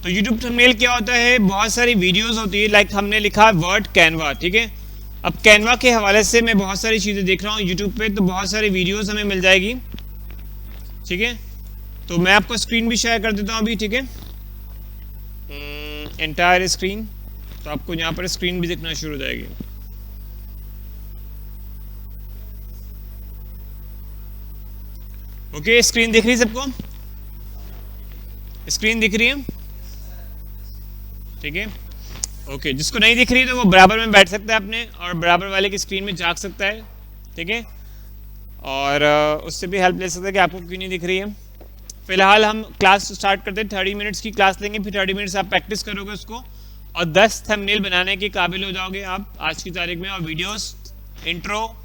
तो YouTube thumbnail क्या होता है, बहुत सारी वीडियोस होती है, लाइक हमने लिखा वर्ड कैनवा, ठीक है। अब कैनवा के हवाले से मैं बहुत सारी चीज़ें देख रहा हूँ यूट्यूब पे, तो बहुत सारी वीडियोस हमें मिल जाएगी, ठीक है। तो मैं आपको स्क्रीन भी शेयर कर देता हूँ अभी, ठीक है, एंटायर स्क्रीन। तो आपको यहाँ पर स्क्रीन भी दिखना शुरू हो जाएगी। ओके, स्क्रीन दिख रही है सबको? स्क्रीन दिख रही है, ठीक है। ओके, जिसको नहीं दिख रही तो वो बराबर में बैठ सकता है अपने, और बराबर वाले की स्क्रीन में झांक सकता है, ठीक है, और उससे भी हेल्प ले सकता है कि आपको क्यों नहीं दिख रही है। फिलहाल हम क्लास स्टार्ट करते हैं, 30 मिनट्स की क्लास लेंगे, फिर 30 मिनट्स आप प्रैक्टिस करोगे उसको, और 10 थंबनेल बनाने के काबिल हो जाओगे आप आज की तारीख में, और वीडियोस, इंट्रो,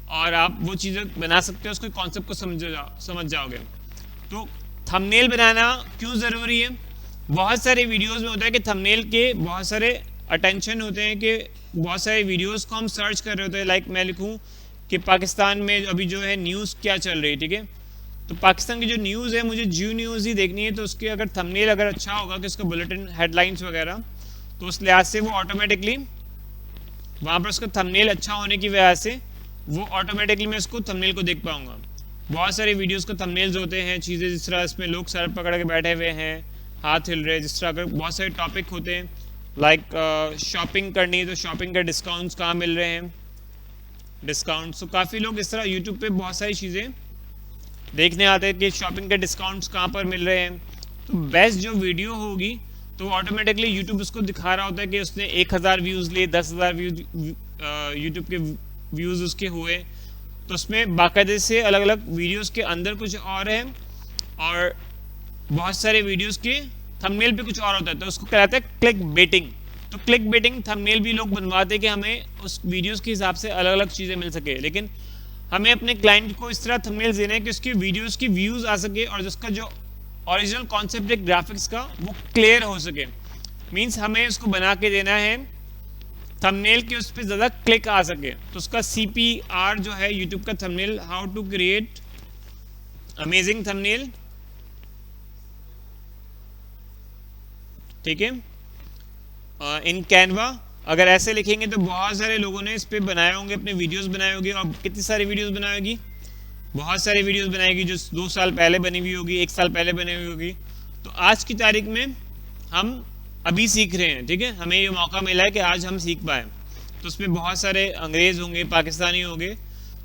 और आप वो चीज़ें बना सकते हो, उसके कॉन्सेप्ट को समझ जाओगे। तो थंबनेल बनाना क्यों ज़रूरी है? बहुत सारे वीडियोस में होता है कि थंबनेल के बहुत सारे अटेंशन होते हैं, कि बहुत सारे वीडियोस को हम सर्च कर रहे होते हैं, लाइक मैं लिखूं कि पाकिस्तान में अभी जो है न्यूज़ क्या चल रही है, ठीक है। तो पाकिस्तान की जो न्यूज़ है मुझे जी न्यूज़ ही देखनी है, तो उसके अगर थंबनेल अगर अच्छा होगा कि उसका बुलेटिन हेडलाइंस वगैरह, तो उस लिहाज से वो ऑटोमेटिकली वहाँ पर उसका थंबनेल अच्छा होने की वजह से वो ऑटोमेटिकली मैं उसको थंबनेल को देख पाऊँगा। बहुत सारे वीडियोस को थंबनेल्स होते हैं, चीज़ें जिस तरह इसमें लोग सर पकड़ के बैठे हुए हैं, हाथ हिल रहे हैं, जिस तरह अगर बहुत सारे टॉपिक होते हैं, लाइक शॉपिंग करनी है तो शॉपिंग के डिस्काउंट्स कहाँ मिल रहे हैं, डिस्काउंट्स। तो काफ़ी लोग इस तरह यूट्यूब पे बहुत सारी चीज़ें देखने आते हैं कि शॉपिंग के डिस्काउंट्स कहाँ पर मिल रहे हैं। तो बेस्ट जो वीडियो होगी तो ऑटोमेटिकली यूट्यूब उसको दिखा रहा होता है कि उसने 1000 व्यूज़ लिए, 10,000 व्यूज़ यूट्यूब के व्यूज़ उसके हुए, तो उसमें बाकायदे से अलग अलग वीडियोस के अंदर कुछ और है, और बहुत सारे वीडियोस के थंबनेल पे कुछ और होता है, तो उसको कहलाता है क्लिक बेटिंग। तो क्लिक बेटिंग थंबनेल भी लोग बनवाते हैं कि हमें उस वीडियोस के हिसाब से अलग अलग चीज़ें मिल सके, लेकिन हमें अपने क्लाइंट को इस तरह थंबनेल देने हैं कि उसकी वीडियोस की व्यूज़ आ सके, और जिसका जो ओरिजिनल कॉन्सेप्ट है ग्राफिक्स का वो क्लियर हो सके। मीन्स हमें उसको बना के देना है थंबनेल के उस पर ज़्यादा क्लिक आ सके। तो उसका CPR जो है यूट्यूब का thumbnail, how to create amazing thumbnail, ठीक है, इन कैनवा। अगर ऐसे लिखेंगे तो बहुत सारे लोगों ने इस पर बनाए होंगे, अपने वीडियोस बनाए होंगे, और कितनी सारी वीडियोस बनाई होगी, बहुत सारी वीडियोस बनाएगी जो 2 साल पहले बनी हुई होगी, 1 साल पहले बनी हुई होगी। तो आज की तारीख में हम अभी सीख रहे हैं, ठीक है, हमें ये मौका मिला है कि आज हम सीख पाए। तो उसमें बहुत सारे अंग्रेज़ होंगे, पाकिस्तानी होंगे,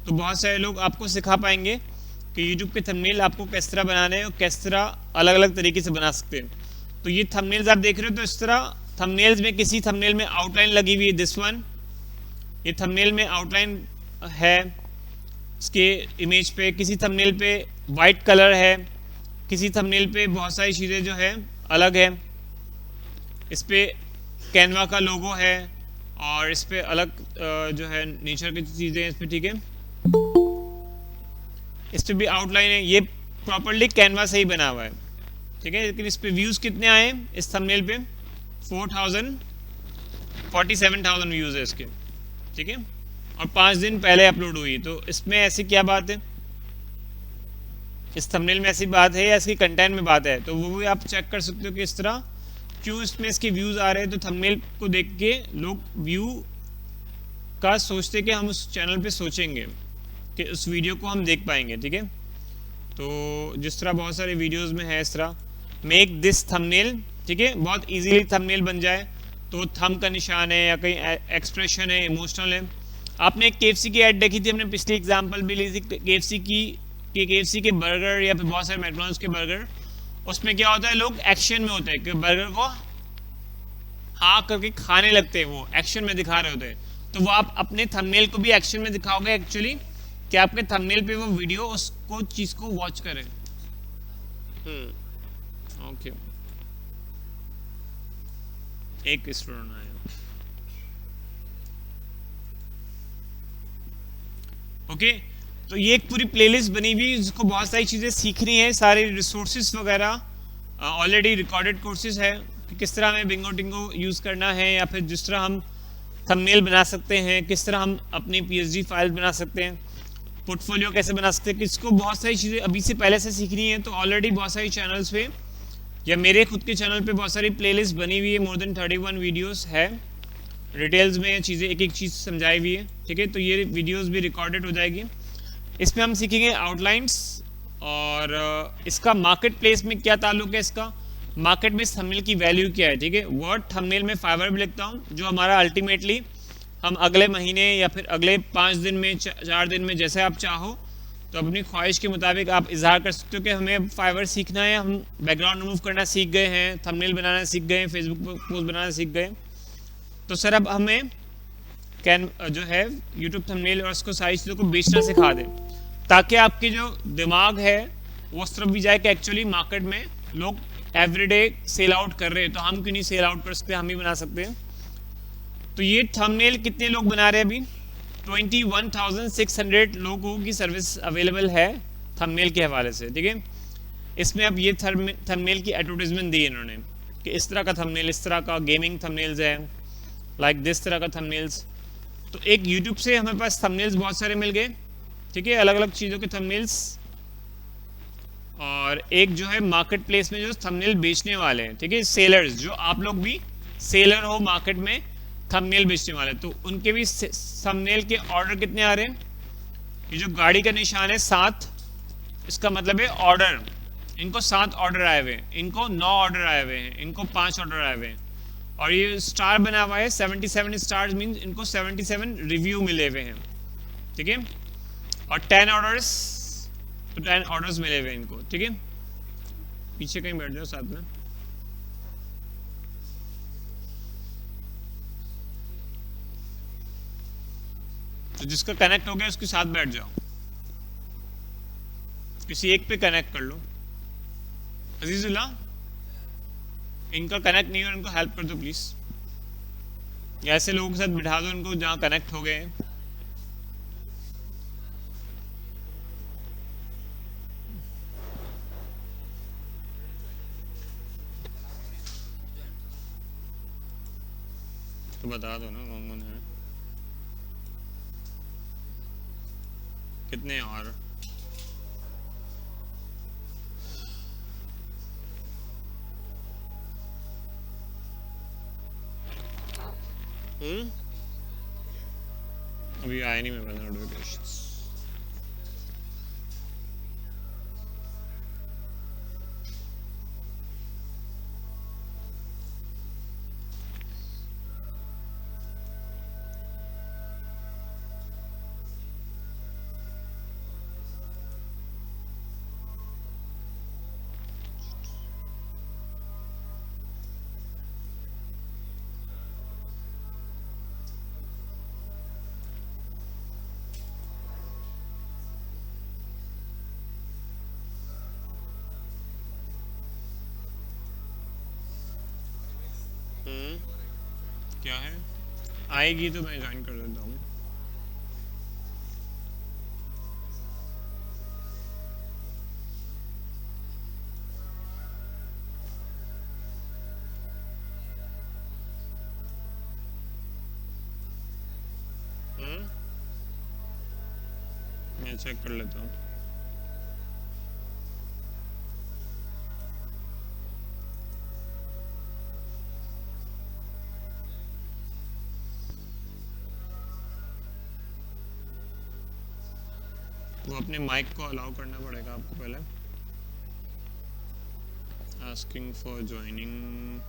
तो बहुत सारे लोग आपको सिखा पाएंगे कि यूट्यूब के थंबनेल आपको किस तरह बनाने हैं और किस तरह अलग अलग तरीके से बना सकते हैं। तो ये थंबनेल्स आप देख रहे हो, तो इस तरह थंबनेल्स में किसी थंबनेल में आउटलाइन लगी हुई है, दिस वन, ये थंबनेल में आउटलाइन है इसके इमेज पे, किसी थंबनेल पे वाइट कलर है, किसी थंबनेल पे बहुत सारी चीज़ें जो है अलग है, इस पे कैनवा का लोगो है, और इस पे अलग जो है नेचर की चीज़ें हैं इस पे, ठीक है, इस पे भी आउटलाइन है, ये प्रॉपर्ली कैनवा से ही बना हुआ है, ठीक है। लेकिन इस पे व्यूज़ कितने आए इस थंबनेल पे? 47,000 व्यूज़ है इसके, ठीक है, और 5 दिन पहले अपलोड हुई। तो इसमें ऐसी क्या बात है, इस थंबनेल में ऐसी बात है या इसकी कंटेंट में बात है? तो वो भी आप चेक कर सकते हो कि इस तरह क्यों इसमें इसके व्यूज़ आ रहे हैं। तो थंबनेल को देख के लोग व्यू का सोचते कि हम उस चैनल पे सोचेंगे कि उस वीडियो को हम देख पाएंगे, ठीक है। तो जिस तरह बहुत सारे वीडियोस में है इस तरह मेक दिस थंबनेल, ठीक है, बहुत इजीली थंबनेल बन जाए। तो थंब का निशान है या कहीं एक्सप्रेशन है, इमोशनल है। आपने एक KFC की ऐड देखी थी, हमने पिछली एग्जांपल भी ली थी KFC की, कि KFC के बर्गर या फिर बहुत सारे मैकडॉनल्ड्स के बर्गर, उसमें क्या होता है, लोग एक्शन में होते हैं कि बर्गर को हाँ करके खाने लगते हैं, वो एक्शन में दिखा रहे होते हैं। तो वो आप अपने थंबनेल को भी एक्शन में दिखाओगे एक्चुअली, कि आपके थंबनेल पे वो वीडियो उसको चीज़ को वॉच करें। ओके, एक स्टूडेंट आया। ओके, तो ये एक पूरी प्लेलिस्ट बनी हुई जिसको बहुत सारी चीज़ें सीखनी है, सारे रिसोर्सेज वगैरह ऑलरेडी रिकॉर्डेड कोर्सेज है कि किस तरह हमें बिंगो टिंगो यूज़ करना है, या फिर जिस तरह हम थंबनेल बना सकते हैं, किस तरह हम अपनी PSD फाइल बना सकते हैं, पोर्टफोलियो कैसे बना सकते हैं, किसको बहुत सारी चीज़ें अभी से पहले से सीखनी है। तो ऑलरेडी बहुत सारी चैनल्स पे या मेरे खुद के चैनल पे बहुत सारी प्लेलिस्ट बनी हुई है, मोर देन 31 वीडियोस है, डिटेल्स में चीज़ें एक एक चीज़ समझाई हुई है, ठीक है। तो ये वीडियोस भी रिकॉर्डेड हो जाएगी। इसमें हम सीखेंगे आउटलाइंस और इसका मार्केट प्लेस में क्या ताल्लुक है, इसका मार्केट में थंबनेल की वैल्यू क्या है, ठीक है। वर्ड थंबनेल में फाइवर भी लिखता हूँ, जो हमारा अल्टीमेटली हम अगले महीने या फिर अगले 5 दिन में 4 दिन में जैसे आप चाहो तो अपनी ख्वाहिश के मुताबिक आप इजहार कर सकते हो कि हमें फाइवर सीखना है, हम बैकग्राउंड रिमूव करना सीख गए हैं, थंबनेल बनाना सीख गए हैं, फेसबुक पर पोस्ट बनाना सीख गए। तो सर अब हमें जो है यूट्यूब थंबनेल और उसको सारी चीज़ों को बेचना सिखा दें, ताकि आपकी जो दिमाग है वो उस तरफ भी जाए कि एक्चुअली मार्केट में लोग एवरीडे सेल आउट कर रहे हैं, तो हम क्यों नहीं सेल आउट कर सकते, हम ही बना सकते हैं। तो ये थंबनेल कितने लोग बना रहे हैं अभी? 21,600 लोगों की सर्विस अवेलेबल है थंबनेल के हवाले से, ठीक है। इसमें अब ये थंबनेल की एडवर्टाइजमेंट दी इन्होंने कि इस तरह का थंबनेल, इस तरह का गेमिंग थंबनेल्स है, लाइक दिस तरह का थंबनेल्स। तो एक यूट्यूब से हमें पास थंबनेल्स बहुत सारे मिल गए, ठीक है, अलग अलग चीज़ों के थंबनेल्स। और एक जो है मार्केट प्लेस में जो थंबनेल बेचने वाले हैं, ठीक है, सेलर्स, जो आप लोग भी सेलर हो मार्केट में थंबनेल बेचने वाले, तो उनके भी थंबनेल के ऑर्डर कितने आ रहे हैं? ये जो गाड़ी का निशान है 7, इसका मतलब है ऑर्डर। इनको 7 ऑर्डर आए हुए हैं, इनको 9 ऑर्डर आए हुए हैं, इनको 5 ऑर्डर आए हुए हैं। और ये स्टार बना हुआ है 77 स्टार्स, मीन्स इनको 77 रिव्यू मिले हुए हैं, ठीक है। और 10 ऑर्डर्स, तो 10 ऑर्डर्स मिले हुए हैं इनको, ठीक है। पीछे कहीं बैठ जाओ साथ में। तो जिसका कनेक्ट हो गया उसके साथ बैठ जाओ, किसी एक पे कनेक्ट कर लो। अजीजुल्लाह, इनका कनेक्ट नहीं हो, इनको हेल्प कर दो प्लीज, या ऐसे लोगों के साथ बिठा दो इनको जहाँ कनेक्ट हो गए हैं। तो बता दो ना कौन कौन है, कितने और। अभी आए नहीं मेरे पास नोटिफिकेशंस। क्या है? आएगी तो मैं ज्वाइन कर देता हूँ। मैं चेक कर लेता हूँ। वो अपने माइक को अलाउ करना पड़ेगा आपको पहले। आस्किंग फॉर ज्वाइनिंग,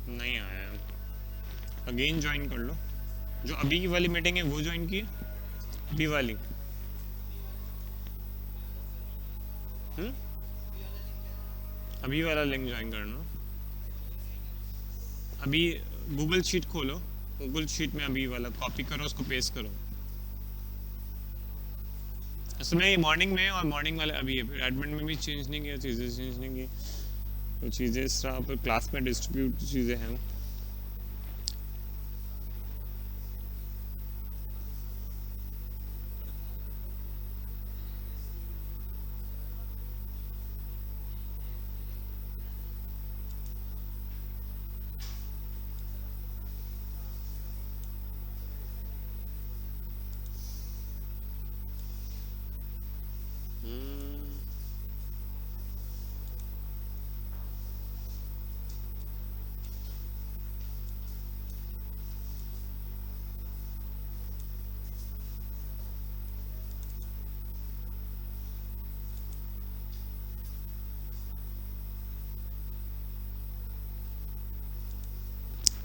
नहीं आया, अगेन ज्वाइन कर लो। जो अभी की वाली मीटिंग है वो ज्वाइन की, अभी वाली। अभी वाला लिंक ज्वाइन करना। अभी गूगल शीट खोलो, गूगल शीट में अभी वाला कॉपी करो, उसको पेस्ट करो। असल में मॉर्निंग में और मॉर्निंग वाले अभी है, एडमिन में भी चेंज नहीं किया, चीज़ें चेंज नहीं की, तो चीज़ें इस तरह पर क्लास में डिस्ट्रीब्यूट चीज़ें हैं।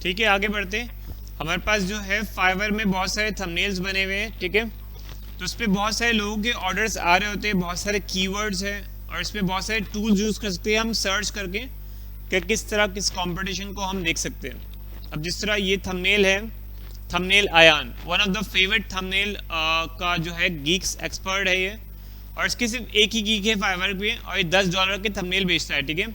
ठीक है, आगे बढ़ते हैं। हमारे पास जो है फाइवर में बहुत सारे थंबनेल्स बने हुए हैं, ठीक है। तो उस पर बहुत सारे लोगों के ऑर्डर्स आ रहे होते हैं, बहुत सारे कीवर्ड्स हैं और इसमें बहुत सारे टूल्स यूज़ कर सकते हैं हम सर्च करके कि किस तरह किस कंपटीशन को हम देख सकते हैं। अब जिस तरह ये थंबनेल है, थंबनेल आयान, one of the favourite thumbnail का जो है गीक्स एक्सपर्ट है ये, और इसके सिर्फ एक ही गीक है फाइवर पे और ये $10 के थंबनेल बेचता है, ठीक है।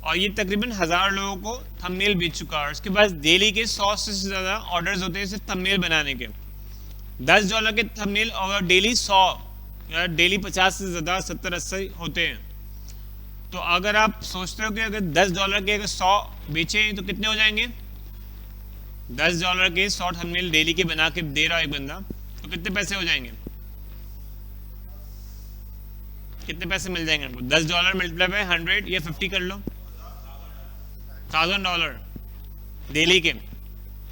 और ये तकरीबन 1000 लोगों को थंबनेल बेच चुका है और उसके पास डेली के 100 से ज़्यादा ऑर्डर्स होते हैं सिर्फ थंबनेल बनाने के। $10 के थंबनेल और डेली 100 या डेली 50 से ज़्यादा 70-80 होते हैं। तो अगर आप सोचते हो कि अगर $10 के अगर 100 बेचें तो कितने हो जाएंगे, $10 के 100 थंबनेल डेली के बना के दे रहा है एक बंदा, तो कितने पैसे हो जाएंगे, कितने पैसे मिल जाएंगे हमको। $10 मल्टीप्लाई बाय 100 या 50 कर लो, $1000 डेली के।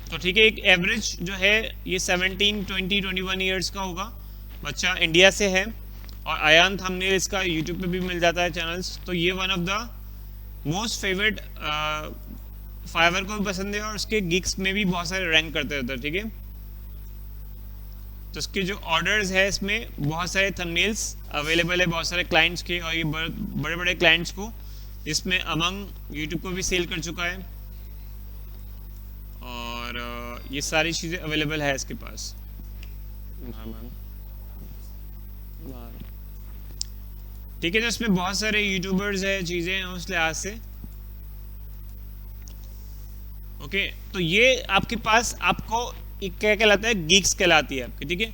तो ठीक है, एक एवरेज जो है ये 17, 20, 21 ईयर्स का होगा, बच्चा इंडिया से है और आयान थंबनेल इसका यूट्यूब पे भी मिल जाता है चैनल्स। तो ये one of the most favourite, Fiverr को भी पसंद है और उसके गिग्स में भी बहुत सारे रैंक करते रहते हैं, ठीक है। तो इसके जो ऑर्डर्स है इसमें बहुत सारे थंबनेल्स अवेलेबल है बहुत सारे क्लाइंट्स के, और ये बड़े बड़े क्लाइंट्स को इसमें अमंग यूट्यूब को भी सेल कर चुका है और ये सारी चीज़ें अवेलेबल है इसके पास। ठीक है, तो इसमें बहुत सारे यूट्यूबर्स है, चीज़ें हैं उस लिहाज से। ओके, तो ये आपके पास आपको एक क्या कहलाता है, गिग्स कहलाती है आपकी, ठीक है।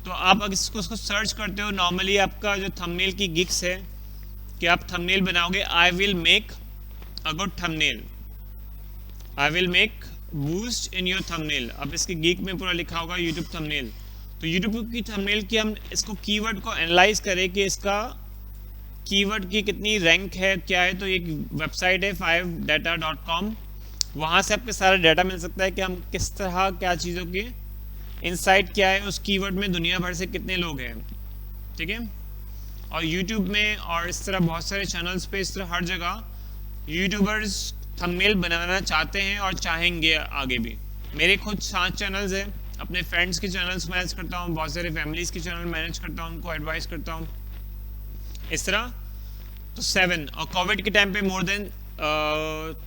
तो आप अगर इसको सर्च करते हो, नॉर्मली आपका जो थंबनेल की गिग्स है कि आप थंबनेल बनाओगे, I will make a good thumbnail, I will make boost in your thumbnail. अब इसके गिग में पूरा लिखा होगा यूट्यूब थंबनेल। तो यूट्यूब की थंबनेल की हम इसको कीवर्ड को एनालाइज करें कि इसका कीवर्ड की कितनी रैंक है, क्या है। तो एक वेबसाइट है 5data.com, वहाँ से आपको सारा डाटा मिल सकता है कि हम किस तरह क्या चीज़ों की इनसाइट क्या है उस कीवर्ड में, दुनिया भर से कितने लोग हैं, ठीक है। और यूट्यूब में और इस तरह बहुत सारे चैनल्स पे, इस तरह हर जगह यूट्यूबर्स थंबनेल बनाना चाहते हैं और चाहेंगे आगे भी। मेरे खुद 7 चैनल्स हैं, अपने फ्रेंड्स के चैनल्स मैनेज करता हूँ, बहुत सारे फैमिलीज़ के चैनल मैनेज करता हूँ, उनको एडवाइस करता हूँ इस तरह। तो 7, और कोविड के टाइम पे मोर देन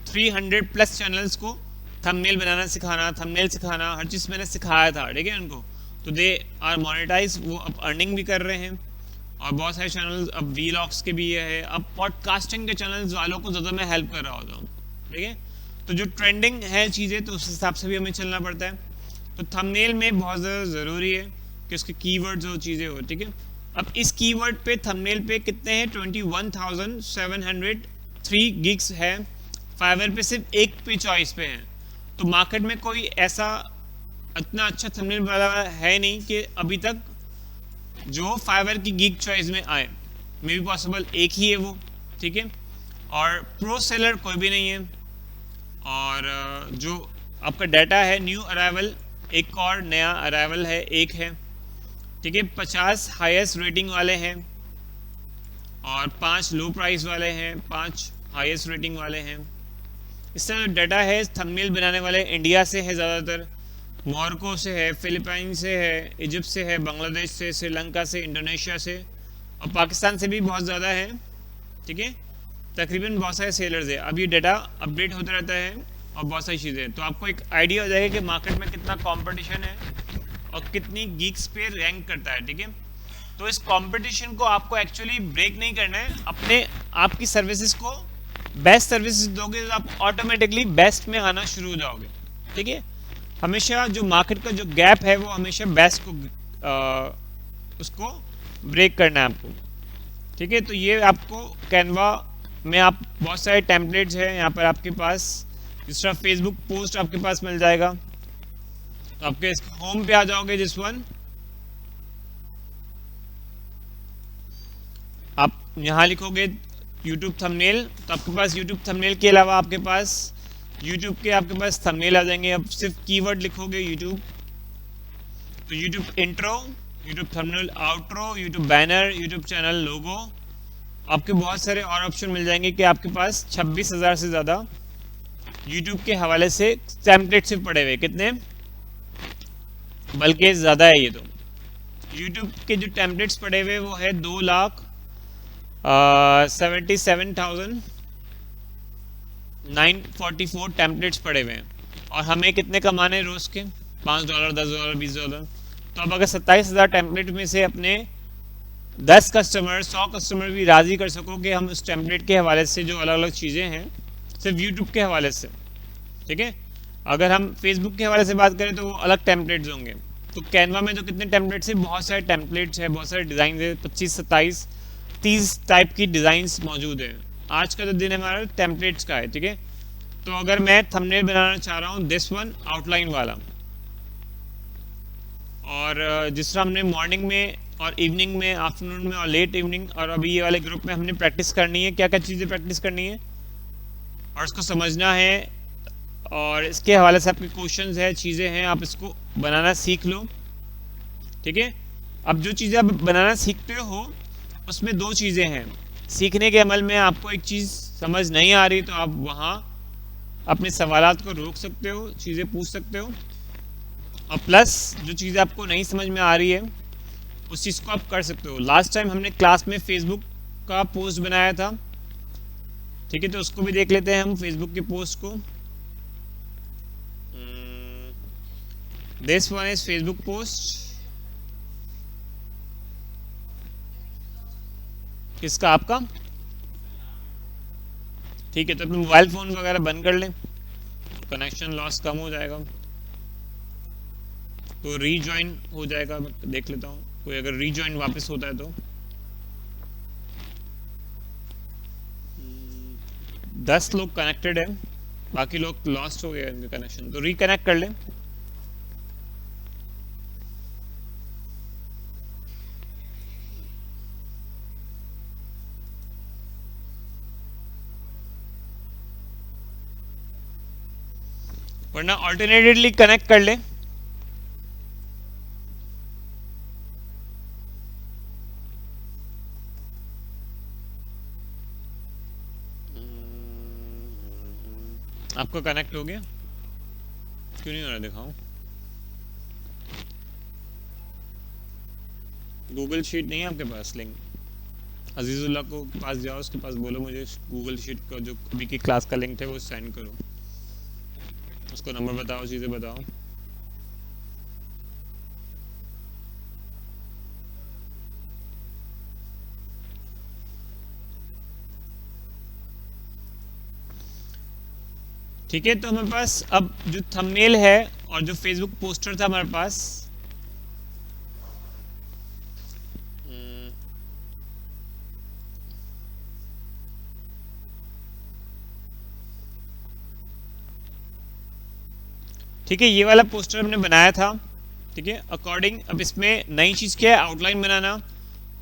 300+ चैनल्स को थंबनेल बनाना सिखाना, थंबनेल सिखाना, हर चीज़ मैंने सिखाया था, ठीक है उनको। तो दे आर मोनेटाइज, वो अब अर्निंग भी कर रहे हैं। और बहुत सारे चैनल्स अब वीलॉग्स के भी है, अब पॉडकास्टिंग के चैनल्स वालों को ज़्यादा मैं हेल्प कर रहा होता हूँ, ठीक है। तो जो ट्रेंडिंग है चीज़ें, तो उस हिसाब से भी हमें चलना पड़ता है। तो थंबनेल में बहुत ज़्यादा ज़रूरी है कि उसके कीवर्ड्स हो, चीज़ें हो, ठीक है। अब इस कीवर्ड पे थंबनेल पे कितने हैं, 21,703 गिग्स है। फाइवर पे सिर्फ एक पे चॉइस पे है। तो मार्केट में कोई ऐसा इतना अच्छा थंबनेल वाला है नहीं कि अभी तक जो फाइवर की गिग चॉइस में आए। मे बी पॉसिबल एक ही है वो, ठीक है। और प्रो सेलर कोई भी नहीं है। और जो आपका डाटा है, न्यू अराइवल एक और नया अराइवल है, एक है, ठीक है। 50 हाईएस्ट रेटिंग वाले हैं और 5 लो प्राइस वाले हैं, 5 हाईएस्ट रेटिंग वाले हैं। इस तरह डाटा है। थंबनेल बनाने वाले इंडिया से है ज़्यादातर, मोरक्को से है, फिलीपाइन से है, इजिप्ट से है, बांग्लादेश से, श्रीलंका से, इंडोनेशिया से और पाकिस्तान से भी बहुत ज़्यादा है, ठीक है। तकरीबन बहुत सारे सेलर्स है। अब ये डाटा अपडेट होता रहता है और बहुत सारी चीज़ें, तो आपको एक आइडिया हो जाएगा कि मार्केट में कितना कंपटीशन है और कितनी गिग्स पे रैंक करता है, ठीक है। तो इस कंपटीशन को आपको एक्चुअली ब्रेक नहीं करना है। अपने आपकी सर्विसेज को बेस्ट सर्विसेज दोगे तो आप ऑटोमेटिकली बेस्ट में आना शुरू हो जाओगे, ठीक है। हमेशा जो मार्केट का जो गैप है वो हमेशा बेस्ट को उसको ब्रेक करना है आपको, ठीक है। तो ये आपको कैनवा में आप बहुत सारे टेम्पलेट्स हैं यहाँ पर आपके पास। जिस तरह फेसबुक पोस्ट आपके पास मिल जाएगा, तो आपके होम पे आ जाओगे, जिस वन आप यहाँ लिखोगे यूट्यूब थंबनेल, तो आपके पास यूट्यूब थंबनेल के अलावा आपके पास यूट्यूब के आपके पास थंबनेल आ जाएंगे। अब सिर्फ कीवर्ड लिखोगे यूट्यूब, तो YouTube intro, YouTube thumbnail outro, YouTube banner, YouTube channel logo, आपके बहुत सारे और ऑप्शन मिल जाएंगे कि आपके पास 26,000 से ज़्यादा यूट्यूब के हवाले से टेम्पलेट सिर्फ पड़े हुए कितने, बल्कि ज़्यादा है ये तो। यूट्यूब के जो टेम्पलेट्स पड़े हुए वो है 2,77,944 टेम्पलेट्स पड़े हुए हैं। और हमें कितने कमाने रोज़ के, $5, $10, $20। तो अब अगर 27,000 टेम्पलेट में से अपने 10 कस्टमर 100 कस्टमर भी राज़ी कर सको कि हम उस टेम्पलेट के हवाले से जो अलग अलग चीज़ें हैं सिर्फ यूट्यूब के हवाले से, ठीक है। अगर हम फेसबुक के हवाले से बात करें तो वो अलग टेम्पलेट्स होंगे। तो कैनवा में तो कितने टेम्पलेट्स हैं, बहुत सारे टेम्पलेट्स हैं, बहुत सारे डिज़ाइन है, 25, 27, 30 टाइप की डिज़ाइंस मौजूद हैं। आज का तो दिन हमारा टेम्पलेट्स का है, ठीक है। तो अगर मैं थंबनेल बनाना चाह रहा हूँ दिस वन आउटलाइन वाला, और जिस तरह हमने मॉर्निंग में और इवनिंग में, आफ्टरनून में और लेट इवनिंग और अभी ये वाले ग्रुप में हमने प्रैक्टिस करनी है, क्या क्या चीज़ें प्रैक्टिस करनी है और इसको समझना है, और इसके हवाले से आपके क्वेश्चंस है, चीज़ें हैं, आप इसको बनाना सीख लो, ठीक है। अब जो चीज़ें आप बनाना सीखते हो उसमें दो चीज़ें हैं। सीखने के अमल में आपको एक चीज़ समझ नहीं आ रही तो आप वहाँ अपने सवालात को रोक सकते हो, चीज़ें पूछ सकते हो, और प्लस जो चीज़ आपको नहीं समझ में आ रही है उस चीज़ को आप कर सकते हो। लास्ट टाइम हमने क्लास में फेसबुक का पोस्ट बनाया था, ठीक है, तो उसको भी देख लेते हैं हम फेसबुक की पोस्ट को। This one is Facebook post, किसका, आपका, ठीक है। तो अपने मोबाइल फ़ोन वगैरह बंद कर लें, कनेक्शन लॉस कम हो जाएगा, तो रीजॉइन हो जाएगा। देख लेता हूँ कोई अगर रीजॉइन वापस होता है तो। 10 लोग कनेक्टेड है, बाकी लोग लॉस्ट हो गया इनका कनेक्शन, तो रिकनेक्ट कर लें। वरना ऑल्टरनेटिवली कनेक्ट कर लें। आपका कनेक्ट हो गया, क्यों नहीं हो रहा, दिखाऊं। गूगल शीट नहीं है आपके पास लिंक, अजीज़ुल्लाह को पास जाओ, उसके पास बोलो मुझे गूगल शीट का जो अभी की क्लास का लिंक है वो सेंड करो, उसको नंबर बताओ, चीज़ें बताओ। ठीक है, तो हमारे पास अब जो थंबनेल है और जो फेसबुक पोस्टर था हमारे पास, ठीक है, ये वाला पोस्टर हमने बनाया था, ठीक है। अकॉर्डिंग अब इसमें नई चीज़ क्या है, आउटलाइन बनाना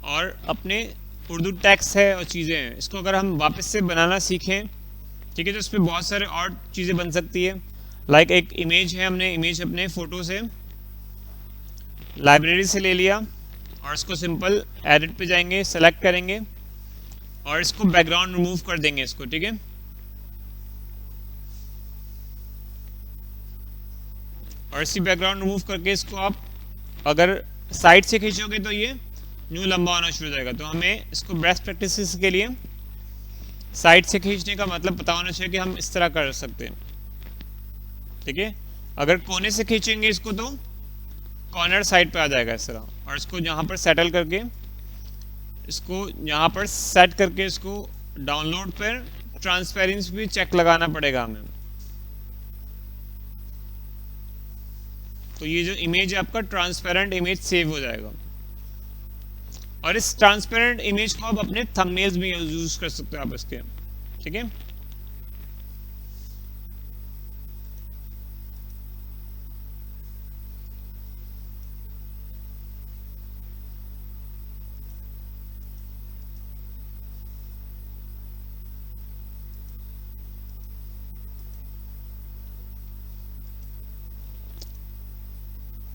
और अपने उर्दू टैक्स है और चीज़ें हैं, इसको अगर हम वापस से बनाना सीखें, ठीक है, तो इसमें बहुत सारे और चीज़ें बन सकती है। लाइक एक इमेज है, हमने इमेज अपने फ़ोटो से लाइब्रेरी से ले लिया और इसको सिंपल एडिट पे जाएंगे, सेलेक्ट करेंगे और इसको बैकग्राउंड रिमूव कर देंगे इसको, ठीक है। और इसी बैकग्राउंड रिमूव करके इसको आप अगर साइड से खींचोगे तो ये न्यू लंबा होना शुरू हो जाएगा। तो हमें इसको बेस्ट प्रैक्टिस के लिए साइड से खींचने का मतलब पता होना चाहिए कि हम इस तरह कर सकते हैं, ठीक है। अगर कोने से खींचेंगे इसको तो कॉर्नर साइड पे आ जाएगा इस तरह, और इसको यहाँ पर सेटल करके, इसको यहाँ पर सेट करके इसको डाउनलोड पर ट्रांसपेरेंसी भी चेक लगाना पड़ेगा हमें। तो ये जो इमेज है आपका ट्रांसपेरेंट इमेज सेव हो जाएगा, और इस ट्रांसपेरेंट इमेज को आप अपने थंबनेल्स में यूज कर सकते हो आप इसके, ठीक है।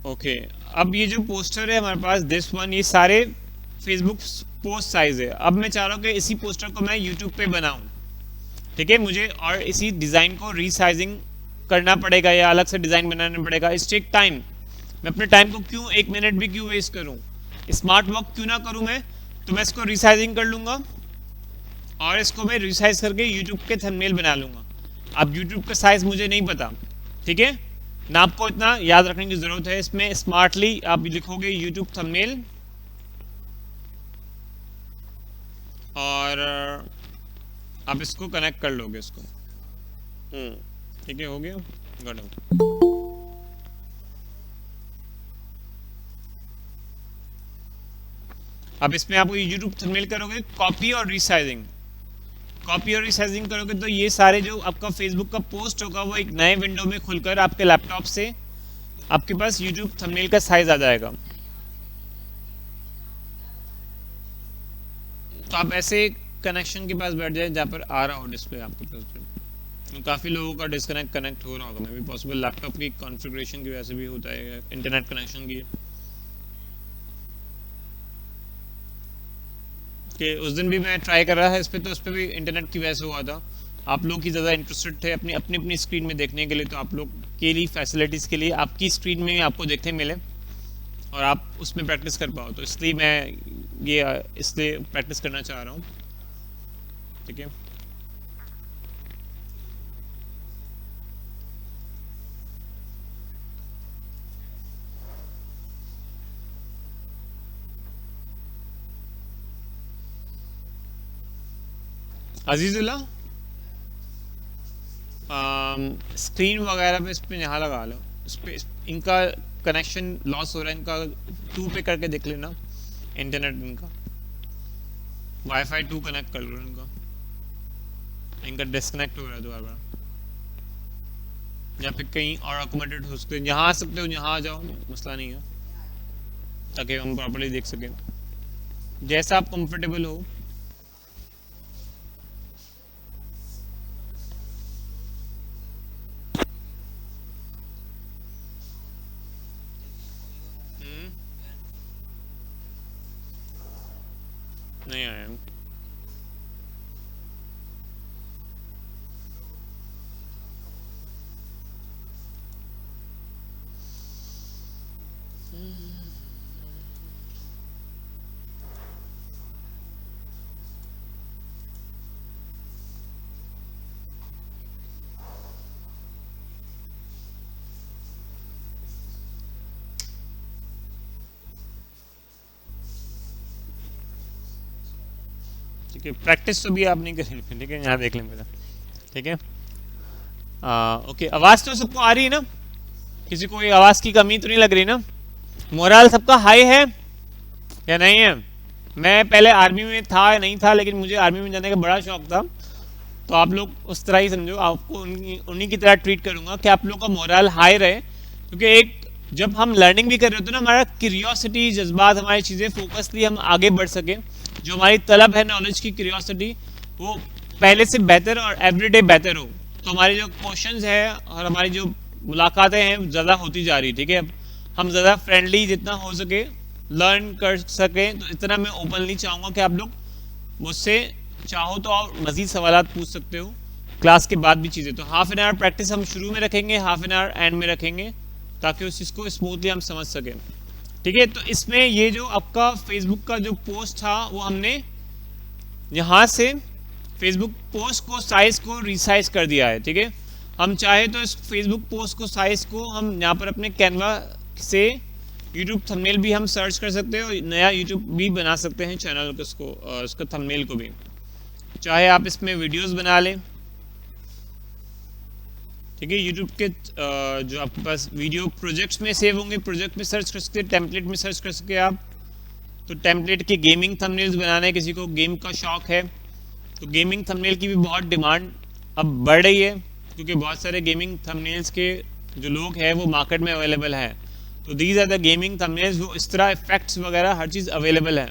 ओके, अब ये जो पोस्टर है हमारे पास दिस वन, ये सारे फेसबुक पोस्ट साइज है। अब मैं चाह रहा हूँ कि इसी पोस्टर को मैं यूट्यूब पे बनाऊँ, ठीक है। मुझे और इसी डिज़ाइन को रीसाइजिंग करना पड़ेगा या अलग से डिज़ाइन बनाना पड़ेगा, इट्स टेक टाइम। मैं अपने टाइम को क्यों 1 मिनट भी क्यों वेस्ट करूं, स्मार्ट वर्क क्यों ना करूं मैं, तो मैं इसको रीसाइजिंग कर लूँगा और इसको मैं रीसाइज करके यूट्यूब के थंबनेल बना लूँगा। अब यूट्यूब का साइज़ मुझे नहीं पता, ठीक है ना, आपको इतना याद रखने की ज़रूरत है। इसमें स्मार्टली आप लिखोगे यूट्यूब थंबनेल और आप इसको कनेक्ट कर लोगे इसको, ठीक है, हो गया, गॉट। अब इसमें आपको यूट्यूब थंबनेल करोगे, कॉपी और रीसाइजिंग, कॉपी और रीसाइजिंग करोगे तो ये सारे जो आपका फेसबुक का पोस्ट होगा वो एक नए विंडो में खुलकर आपके लैपटॉप से आपके पास यूट्यूब थंबनेल का साइज आ जाएगा। तो आप ऐसे कनेक्शन के पास बैठ जाए जहाँ पर आ रहा हो डिस्प्ले आपके पास पे। काफ़ी लोगों का डिस्कनेक्ट कनेक्ट हो रहा होगा, मे भी पॉसिबल लैपटॉप की कॉन्फ़िगरेशन की वजह से भी होता है, इंटरनेट कनेक्शन की। कि उस दिन भी मैं ट्राई कर रहा था इस पर, तो उस पर भी इंटरनेट की वजह से हुआ था। आप लोग की ज़्यादा इंटरेस्टेड थे अपनी अपनी अपनी स्क्रीन में देखने के लिए, तो आप लोग के लिए फैसिलिटीज़ के लिए आपकी स्क्रीन में आपको देखने मिले और आप उसमें प्रैक्टिस कर पाओ, तो इसलिए मैं ये इसलिए प्रैक्टिस करना चाह रहा हूँ, ठीक है। अजीजुल्ला स्क्रीन वगैरह पे इस पर यहाँ लगा लो, इस पर इनका कनेक्शन लॉस हो रहा है, इनका 2 पे करके देख लेना इंटरनेट, इनका वाईफाई 2 कनेक्ट कर लो, इनका डिस्कनेक्ट हो रहा है दोबारा, या फिर कहीं और अकोमोडेट हो सकते हैं। यहाँ आ सकते हो, यहाँ आ जाओ, मसला नहीं है, ताकि हम प्रॉपर्ली देख सकें, जैसा आप कंफर्टेबल हो। नहीं आया। ठीक है, प्रैक्टिस तो भी आप नहीं करेंगे, ठीक है, यहाँ देख लें मेरा, ठीक है। ओके, आवाज़ तो सबको आ रही है ना, किसी को ये आवाज़ की कमी तो नहीं लग रही ना, मोरल सबका हाई है या नहीं है। मैं पहले आर्मी में था या नहीं था, लेकिन मुझे आर्मी में जाने का बड़ा शौक था, तो आप लोग उस तरह ही समझो, आपको उन्हीं की तरह ट्रीट करूँगा कि आप लोग का मोरल हाई रहे, क्योंकि एक जब हम लर्निंग भी कर रहे होते हैं ना, हमारा क्यूरियोसिटी जज्बात, हमारी चीज़ें फोकसली हम आगे बढ़ सके, जो हमारी तलब है नॉलेज की, क्यूरियोसिटी, वो पहले से बेहतर और एवरीडे बेहतर हो, तो हमारे जो क्वेश्चंस है और हमारी जो मुलाकातें हैं ज़्यादा होती जा रही, ठीक है। हम ज़्यादा फ्रेंडली जितना हो सके लर्न कर सकें, तो इतना मैं ओपनली चाहूँगा कि आप लोग मुझसे चाहो तो और मज़ीद सवाल पूछ सकते हो क्लास के बाद भी चीज़ें। तो हाफ एन आवर प्रैक्टिस हम शुरू में रखेंगे, हाफ एन आवर एंड में रखेंगे, ताकि उस चीज़ को स्मूथली हम समझ सकें, ठीक है। तो इसमें ये जो आपका फेसबुक का जो पोस्ट था वो हमने यहाँ से फेसबुक पोस्ट को साइज़ को रीसाइज कर दिया है, ठीक है। हम चाहे तो इस फेसबुक पोस्ट को साइज़ को हम यहाँ पर अपने कैनवा से यूट्यूब थंबनेल भी हम सर्च कर सकते हैं और नया यूट्यूब भी बना सकते हैं चैनल को, इसको इसका थंबनेल को भी, चाहे आप इसमें वीडियोस बना लें, ठीक है। यूट्यूब के जो आपके पास वीडियो प्रोजेक्ट्स में सेव होंगे, प्रोजेक्ट में सर्च कर सकते हैं, टेम्पलेट में सर्च कर सकते हैं आप, तो टेम्पलेट के गेमिंग थंबनेल्स बनाने, किसी को गेम का शौक है तो गेमिंग थंबनेल की भी बहुत डिमांड अब बढ़ रही है, क्योंकि बहुत सारे गेमिंग थंबनेल्स के जो लोग हैं वो मार्केट में अवेलेबल है, तो these are the gaming thumbnails, वो इस तरह इफेक्ट्स वगैरह हर चीज़ अवेलेबल है।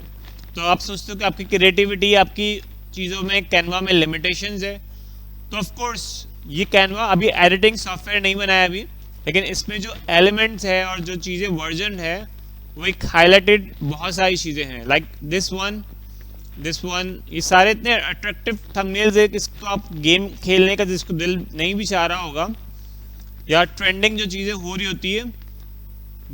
तो आप सोचते हो कि आपकी क्रिएटिविटी, आपकी चीज़ों में कैनवा में लिमिटेशंस है, तो ऑफ कोर्स ये कैनवा अभी एडिटिंग सॉफ्टवेयर नहीं बनाया अभी, लेकिन इसमें जो एलिमेंट्स है और जो चीज़ें वर्जन है वो एक हाईलाइटेड बहुत सारी चीज़ें हैं, like this one this one, ये सारे इतने अट्रैक्टिव थंबनेल्स है कि इसको आप गेम खेलने का जिसको दिल नहीं भी चाह रहा होगा, या ट्रेंडिंग जो चीज़ें हो रही होती है,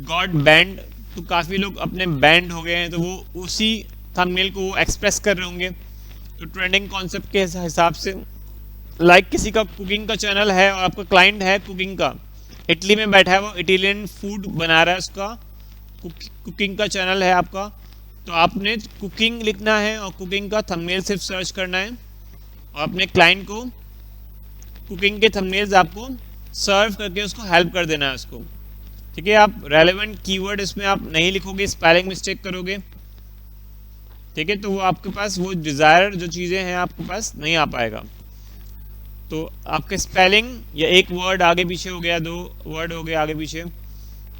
गॉड बैंड, तो काफ़ी लोग अपने बैंड हो गए हैं, तो वो उसी थंबनेल को वो एक्सप्रेस कर रहे होंगे। तो ट्रेंडिंग कॉन्सेप्ट के हिसाब से, लाइक किसी का कुकिंग का चैनल है और आपका क्लाइंट है कुकिंग का, इटली में बैठा है, वो इटालियन फूड बना रहा है, उसका कुकिंग का चैनल है आपका, तो आपने कुकिंग लिखना है और कुकिंग का थंबनेल सिर्फ सर्च करना है और अपने क्लाइंट को कुकिंग के थंबनेल्स आपको सर्व करके उसको हेल्प कर देना है उसको। ठीक है, आप रेलेवेंट कीवर्ड इसमें आप नहीं लिखोगे, स्पेलिंग मिस्टेक करोगे, ठीक है, तो वो आपके पास वो डिज़ायर जो चीज़ें हैं आपके पास नहीं आ पाएगा। तो आपके स्पेलिंग या एक वर्ड आगे पीछे हो गया, 2 वर्ड हो गए आगे पीछे,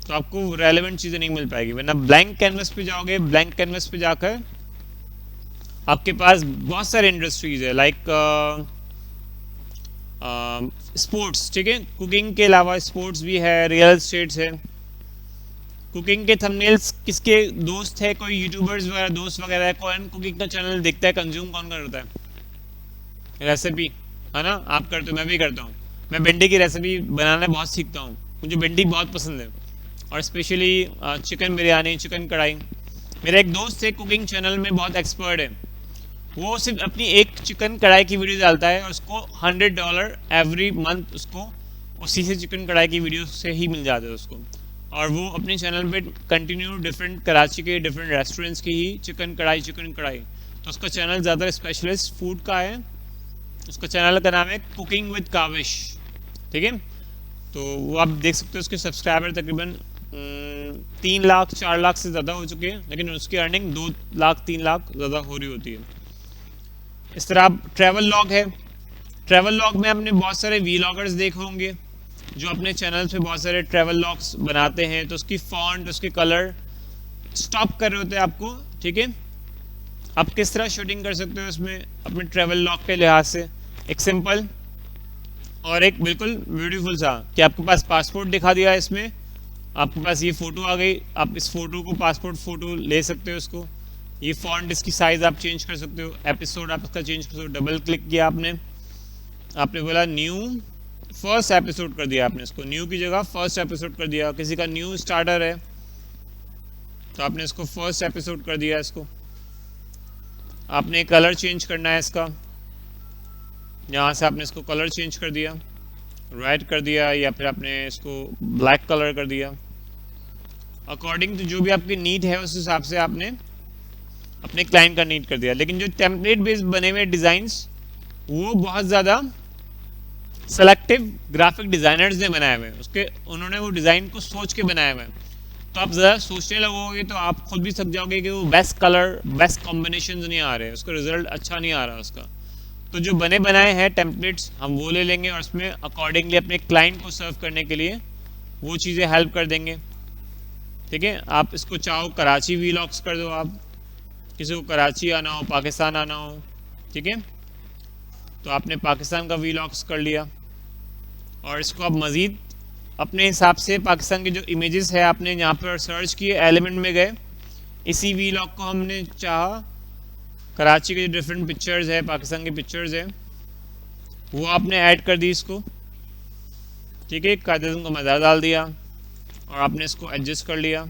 तो आपको रेलेवेंट चीज़ें नहीं मिल पाएगी। वरना ब्लैंक कैनवस पे जाओगे, ब्लैंक कैनवस पे जाकर आपके पास बहुत सारे इंडस्ट्रीज है, लाइक स्पोर्ट्स, ठीक है, कुकिंग के अलावा स्पोर्ट्स भी है, रियल एस्टेट्स है। कुकिंग के थंबनेल्स किसके दोस्त है, कोई यूट्यूबर्स वगैरह दोस्त वगैरह है, कौन कुकिंग का चैनल देखता है, कंज्यूम कौन करता है, रेसिपी, है ना, आप करते हो, मैं भी करता हूँ। मैं भिंडी की रेसिपी बनाना बहुत सीखता हूँ, मुझे भिंडी बहुत पसंद है, और स्पेशली चिकन बिरयानी, चिकन कढ़ाई। मेरा एक दोस्त है कुकिंग चैनल में बहुत एक्सपर्ट है, वो सिर्फ अपनी एक चिकन कढ़ाई की वीडियो डालता है और उसको $100 एवरी मंथ उसको उसी से चिकन कढ़ाई की वीडियो से ही मिल जाता है उसको। और वो अपने चैनल पे कंटिन्यू डिफरेंट कराची के डिफरेंट रेस्टोरेंट्स की ही चिकन कढ़ाई, तो उसका चैनल ज़्यादा स्पेशलिस्ट फूड का है, उसका चैनल का नाम है कुकिंग विद काविश, ठीक है। तो वो आप देख सकते हो, उसके सब्सक्राइबर तकरीबन 3 लाख 4 लाख से ज़्यादा हो चुके हैं, लेकिन उसकी अर्निंग 2 लाख 3 लाख ज़्यादा हो रही होती है। इस तरह आप ट्रैवल लॉग है, ट्रैवल लॉग में आपने बहुत सारे वीलॉगर्स देखे होंगे जो अपने चैनल पे बहुत सारे ट्रैवल लॉग्स बनाते हैं, तो उसकी फॉन्ट, उसके कलर स्टॉप कर रहे होते हैं आपको, ठीक है। आप किस तरह शूटिंग कर सकते हो उसमें अपने ट्रैवल लॉग के लिहाज से, एक सिंपल और एक बिल्कुल ब्यूटीफुल सा, कि आपके पास पासपोर्ट दिखा दिया है, इसमें आपके पास ये फ़ोटो आ गई, आप इस फ़ोटो को पासपोर्ट फ़ोटो ले सकते हो उसको, ये फॉन्ट, इसकी साइज़ आप चेंज कर सकते हो, एपिसोड आप इसका चेंज कर सकते हो, डबल क्लिक किया आपने बोला न्यू फर्स्ट एपिसोड कर दिया, आपने इसको न्यू की जगह फर्स्ट एपिसोड कर दिया। किसी का न्यू स्टार्टर है तो आपने इसको फर्स्ट एपिसोड कर दिया, इसको आपने कलर चेंज करना है इसका, यहाँ से आपने इसको कलर चेंज कर दिया, रेड कर दिया, या फिर आपने इसको ब्लैक कलर कर दिया, अकॉर्डिंग टू जो भी आपकी नीड है उस हिसाब से आपने अपने क्लाइंट का नीड कर दिया। लेकिन जो टेम्पलेट बेस्ड बने हुए डिज़ाइंस वो बहुत ज़्यादा सेलेक्टिव ग्राफिक डिज़ाइनर्स ने बनाए हुए हैं, उसके उन्होंने वो डिज़ाइन को सोच के बनाया हुआ है। तो आप ज़रा सोचने लगोगे तो आप खुद भी थक जाओगे कि वो बेस्ट कलर, बेस्ट कॉम्बिनेशन नहीं आ रहे, उसका रिजल्ट अच्छा नहीं आ रहा उसका। तो जो बने बनाए हैं टेम्पलेट्स हम वो ले लेंगे और उसमें अकॉर्डिंगली अपने क्लाइंट को सर्व करने के लिए वो चीज़ें हेल्प कर देंगे, ठीक है। आप इसको चाहो कराची वीलॉग्स कर दो, आप किसी को कराची आना हो, पाकिस्तान आना हो, ठीक है, तो आपने पाकिस्तान का वीलॉग्स कर लिया, और इसको आप मज़ीद अपने हिसाब से पाकिस्तान के जो इमेजेस है आपने यहाँ पर सर्च किए, एलिमेंट में गए, इसी वीलॉग को हमने चाहा कराची के जो डिफरेंट पिक्चर्स है, पाकिस्तान के पिक्चर्स है, वो आपने ऐड कर दी इसको, ठीक है, कायदे का मज़ा डाल दिया और आपने इसको एडजस्ट कर लिया,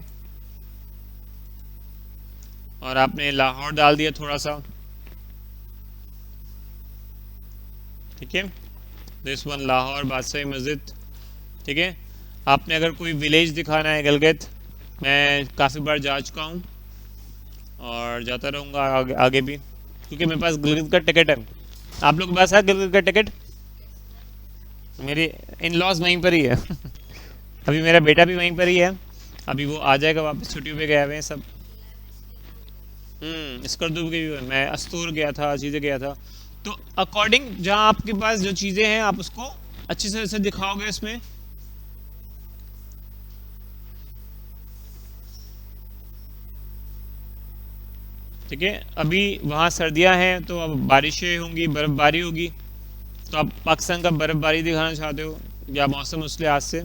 और आपने लाहौर डाल दिया थोड़ा सा, ठीक है, दिस वन लाहौर बादशाही मस्जिद, ठीक है। आपने अगर कोई विलेज दिखाना है, गिलगित, मैं काफ़ी बार जा चुका हूँ और जाता रहूँगा आगे भी, क्योंकि मेरे पास गिलगित का टिकट है। आप लोग के पास है गिलगित का टिकट? मेरे इन लॉज वहीं पर ही है अभी मेरा बेटा भी वहीं पर ही है, अभी वो आ जाएगा वापस, छुट्टियों पे गए हुए हैं सब। स्कर्दू के भी, मैं अस्तूर गया था, चीज़ें गया था। तो अकॉर्डिंग जहाँ आपके पास जो चीज़ें हैं आप उसको अच्छी तरह से दिखाओगे इसमें, ठीक है। अभी वहाँ सर्दियाँ हैं तो अब बारिशें होंगी, बर्फ़बारी होगी, तो आप पाकिस्तान का बर्फ़बारी दिखाना चाहते हो या मौसम उस लिहाज से,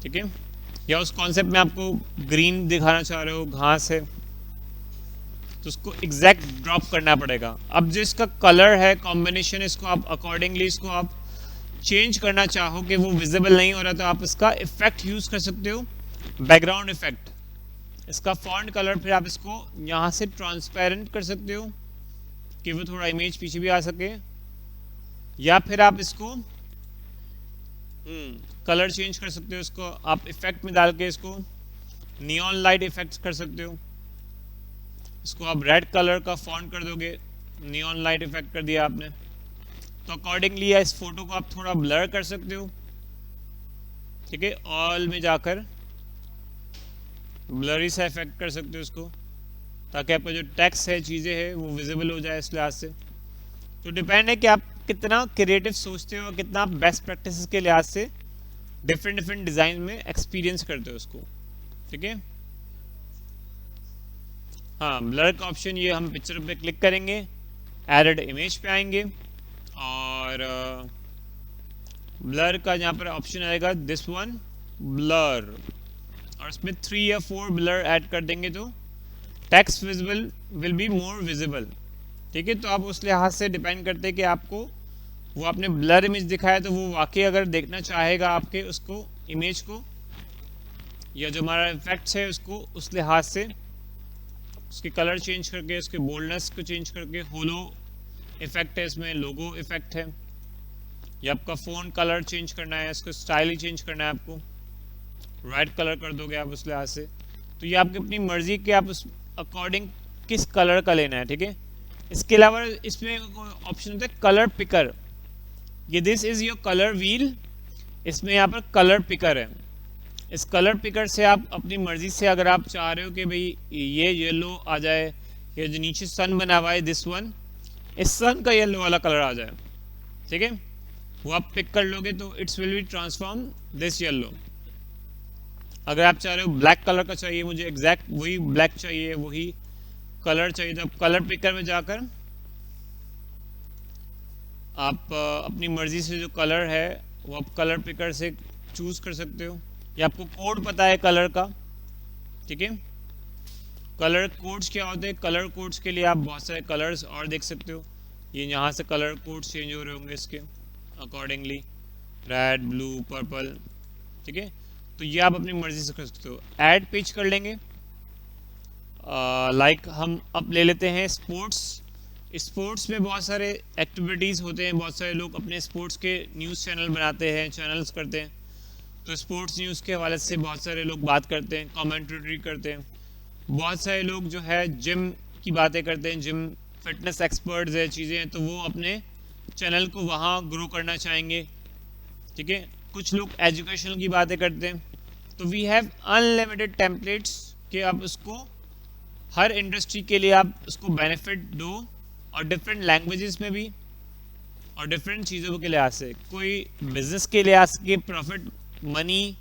ठीक है, या उस कॉन्सेप्ट में आपको ग्रीन दिखाना चाह रहे हो, घास है, तो उसको एग्जैक्ट ड्रॉप करना पड़ेगा। अब जो इसका कलर है कॉम्बिनेशन, इसको आप अकॉर्डिंगली इसको आप चेंज करना चाहो कि वो विजिबल नहीं हो रहा, तो आप इसका इफेक्ट यूज़ कर सकते हो, बैकग्राउंड इफेक्ट। इसका फॉन्ट कलर फिर आप इसको यहाँ से ट्रांसपेरेंट कर सकते हो कि वो थोड़ा इमेज पीछे भी आ सके, या फिर आप इसको कलर चेंज कर सकते हो। इसको आप इफेक्ट में डाल के इसको नियॉन लाइट इफेक्ट्स कर सकते हो। इसको आप रेड कलर का फॉन्ट कर दोगे, नियॉन लाइट इफेक्ट कर दिया आपने। तो अकॉर्डिंगली इस फोटो को आप थोड़ा ब्लर कर सकते हो, ठीक है, ऑल में जाकर ब्लरी सा इफेक्ट कर सकते हो इसको, ताकि आपका जो टेक्स्ट है, चीज़ें हैं, वो विजिबल हो जाए इस लिहाज से। तो डिपेंड है कि आप कितना क्रिएटिव सोचते हो, कितना आप बेस्ट प्रैक्टिस के लिहाज से डिफरेंट डिफरेंट डिज़ाइन में एक्सपीरियंस करते हो उसको, ठीक है। हाँ, ब्लर का ऑप्शन ये हम पिक्चर पे क्लिक करेंगे, एडेड इमेज पे आएंगे और ब्लर का यहाँ पर ऑप्शन आएगा दिस वन ब्लर, और इसमें 3 या 4 ब्लर ऐड कर देंगे तो text visible will be more visible, ठीक है। तो आप उस लिहाज से डिपेंड करते हैं कि आपको वो आपने ब्लर इमेज दिखाया तो वो वाकई अगर देखना चाहेगा आपके उसको इमेज को, या जो हमारा इफेक्ट्स है उसको उस लिहाज से उसके कलर चेंज करके, उसके बोल्डनेस को चेंज करके, होलो इफेक्ट है इसमें, लोगो इफेक्ट है, या आपका फ़ोन कलर चेंज करना है, इसको स्टाइल ही चेंज करना है, आपको राइट कलर कर दोगे आप उस लिहाज से। तो ये आपकी अपनी मर्ज़ी कि आप उस अकॉर्डिंग किस कलर का लेना है, ठीक है। इसके अलावा इसमें ऑप्शन होता है कलर पिकर, ये this is your colour wheel, इसमें यहाँ पर कलर पिकर है। इस कलर पिकर से आप अपनी मर्ज़ी से, अगर आप चाह रहे हो कि भाई ये येलो आ जाए, ये जो नीचे सन बना हुआ है दिस वन, इस सन का येलो वाला कलर आ जाए, ठीक है, वो आप पिक कर लोगे तो it's will be transform this yellow. अगर आप चाह रहे हो ब्लैक कलर का चाहिए, मुझे एग्जैक्ट वही ब्लैक चाहिए, वही कलर चाहिए, तो आप कलर पिकर में जाकर आप अपनी मर्ज़ी से जो कलर है वो आप कलर पिकर से चूज़ कर सकते हो, या आपको कोड पता है कलर का, ठीक है। कलर कोड्स क्या होते हैं, कलर कोड्स के लिए आप बहुत सारे कलर्स और देख सकते हो, ये यहाँ से कलर कोड्स चेंज हो रहे होंगे इसके अकॉर्डिंगली, रेड, ब्लू, पर्पल, ठीक है। तो ये आप अपनी मर्ज़ी से कर सकते हो। ऐड पेज कर लेंगे, लाइक हम अब ले लेते हैं स्पोर्ट्स। स्पोर्ट्स में बहुत सारे एक्टिविटीज़ होते हैं, बहुत सारे लोग अपने स्पोर्ट्स के न्यूज़ चैनल बनाते हैं, चैनल्स करते हैं, तो स्पोर्ट्स न्यूज़ के हवाले से बहुत सारे लोग बात करते हैं, कमेंट्री करते हैं। बहुत सारे लोग जो है जिम की बातें करते हैं, जिम फिटनेस एक्सपर्ट्स है, चीज़ें हैं, तो वो अपने चैनल को वहाँ ग्रो करना चाहेंगे, ठीक है। कुछ लोग एजुकेशन की बातें करते हैं। तो वी हैव अनलिमिटेड टेम्पलेट्स कि आप उसको हर इंडस्ट्री के लिए आप उसको बेनिफिट दो, और डिफरेंट लैंग्वेजेस में भी, और डिफरेंट चीज़ों के लिहाज से, कोई बिजनेस के लिहाज के प्रॉफिट, मनी,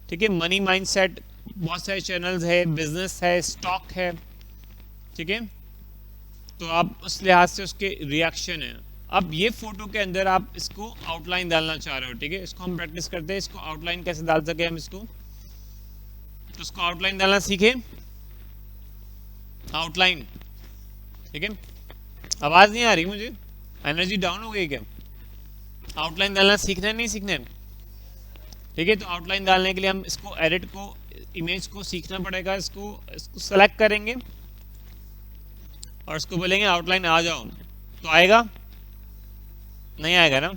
ठीक है, मनी माइंडसेट, बहुत सारे चैनल्स है, बिजनेस है, स्टॉक है, ठीक है। तो आप उस लिहाज से उसके रिएक्शन है। अब ये फ़ोटो के अंदर आप इसको आउटलाइन डालना चाह रहे हो, ठीक है, इसको हम प्रैक्टिस करते हैं, इसको आउटलाइन कैसे डाल सके हम इसको। तो इसको आउटलाइन डालना सीखे, आउटलाइन, ठीक है। आवाज़ नहीं आ रही मुझे, एनर्जी डाउन हो गई क्या? आउटलाइन डालना सीखना है, नहीं सीखना है, ठीक है। तो आउटलाइन डालने के लिए हम इसको एडिट को, इमेज को सीखना पड़ेगा। इसको सेलेक्ट करेंगे और इसको बोलेंगे आउटलाइन आ जाओ, तो आएगा? नहीं आएगा ना।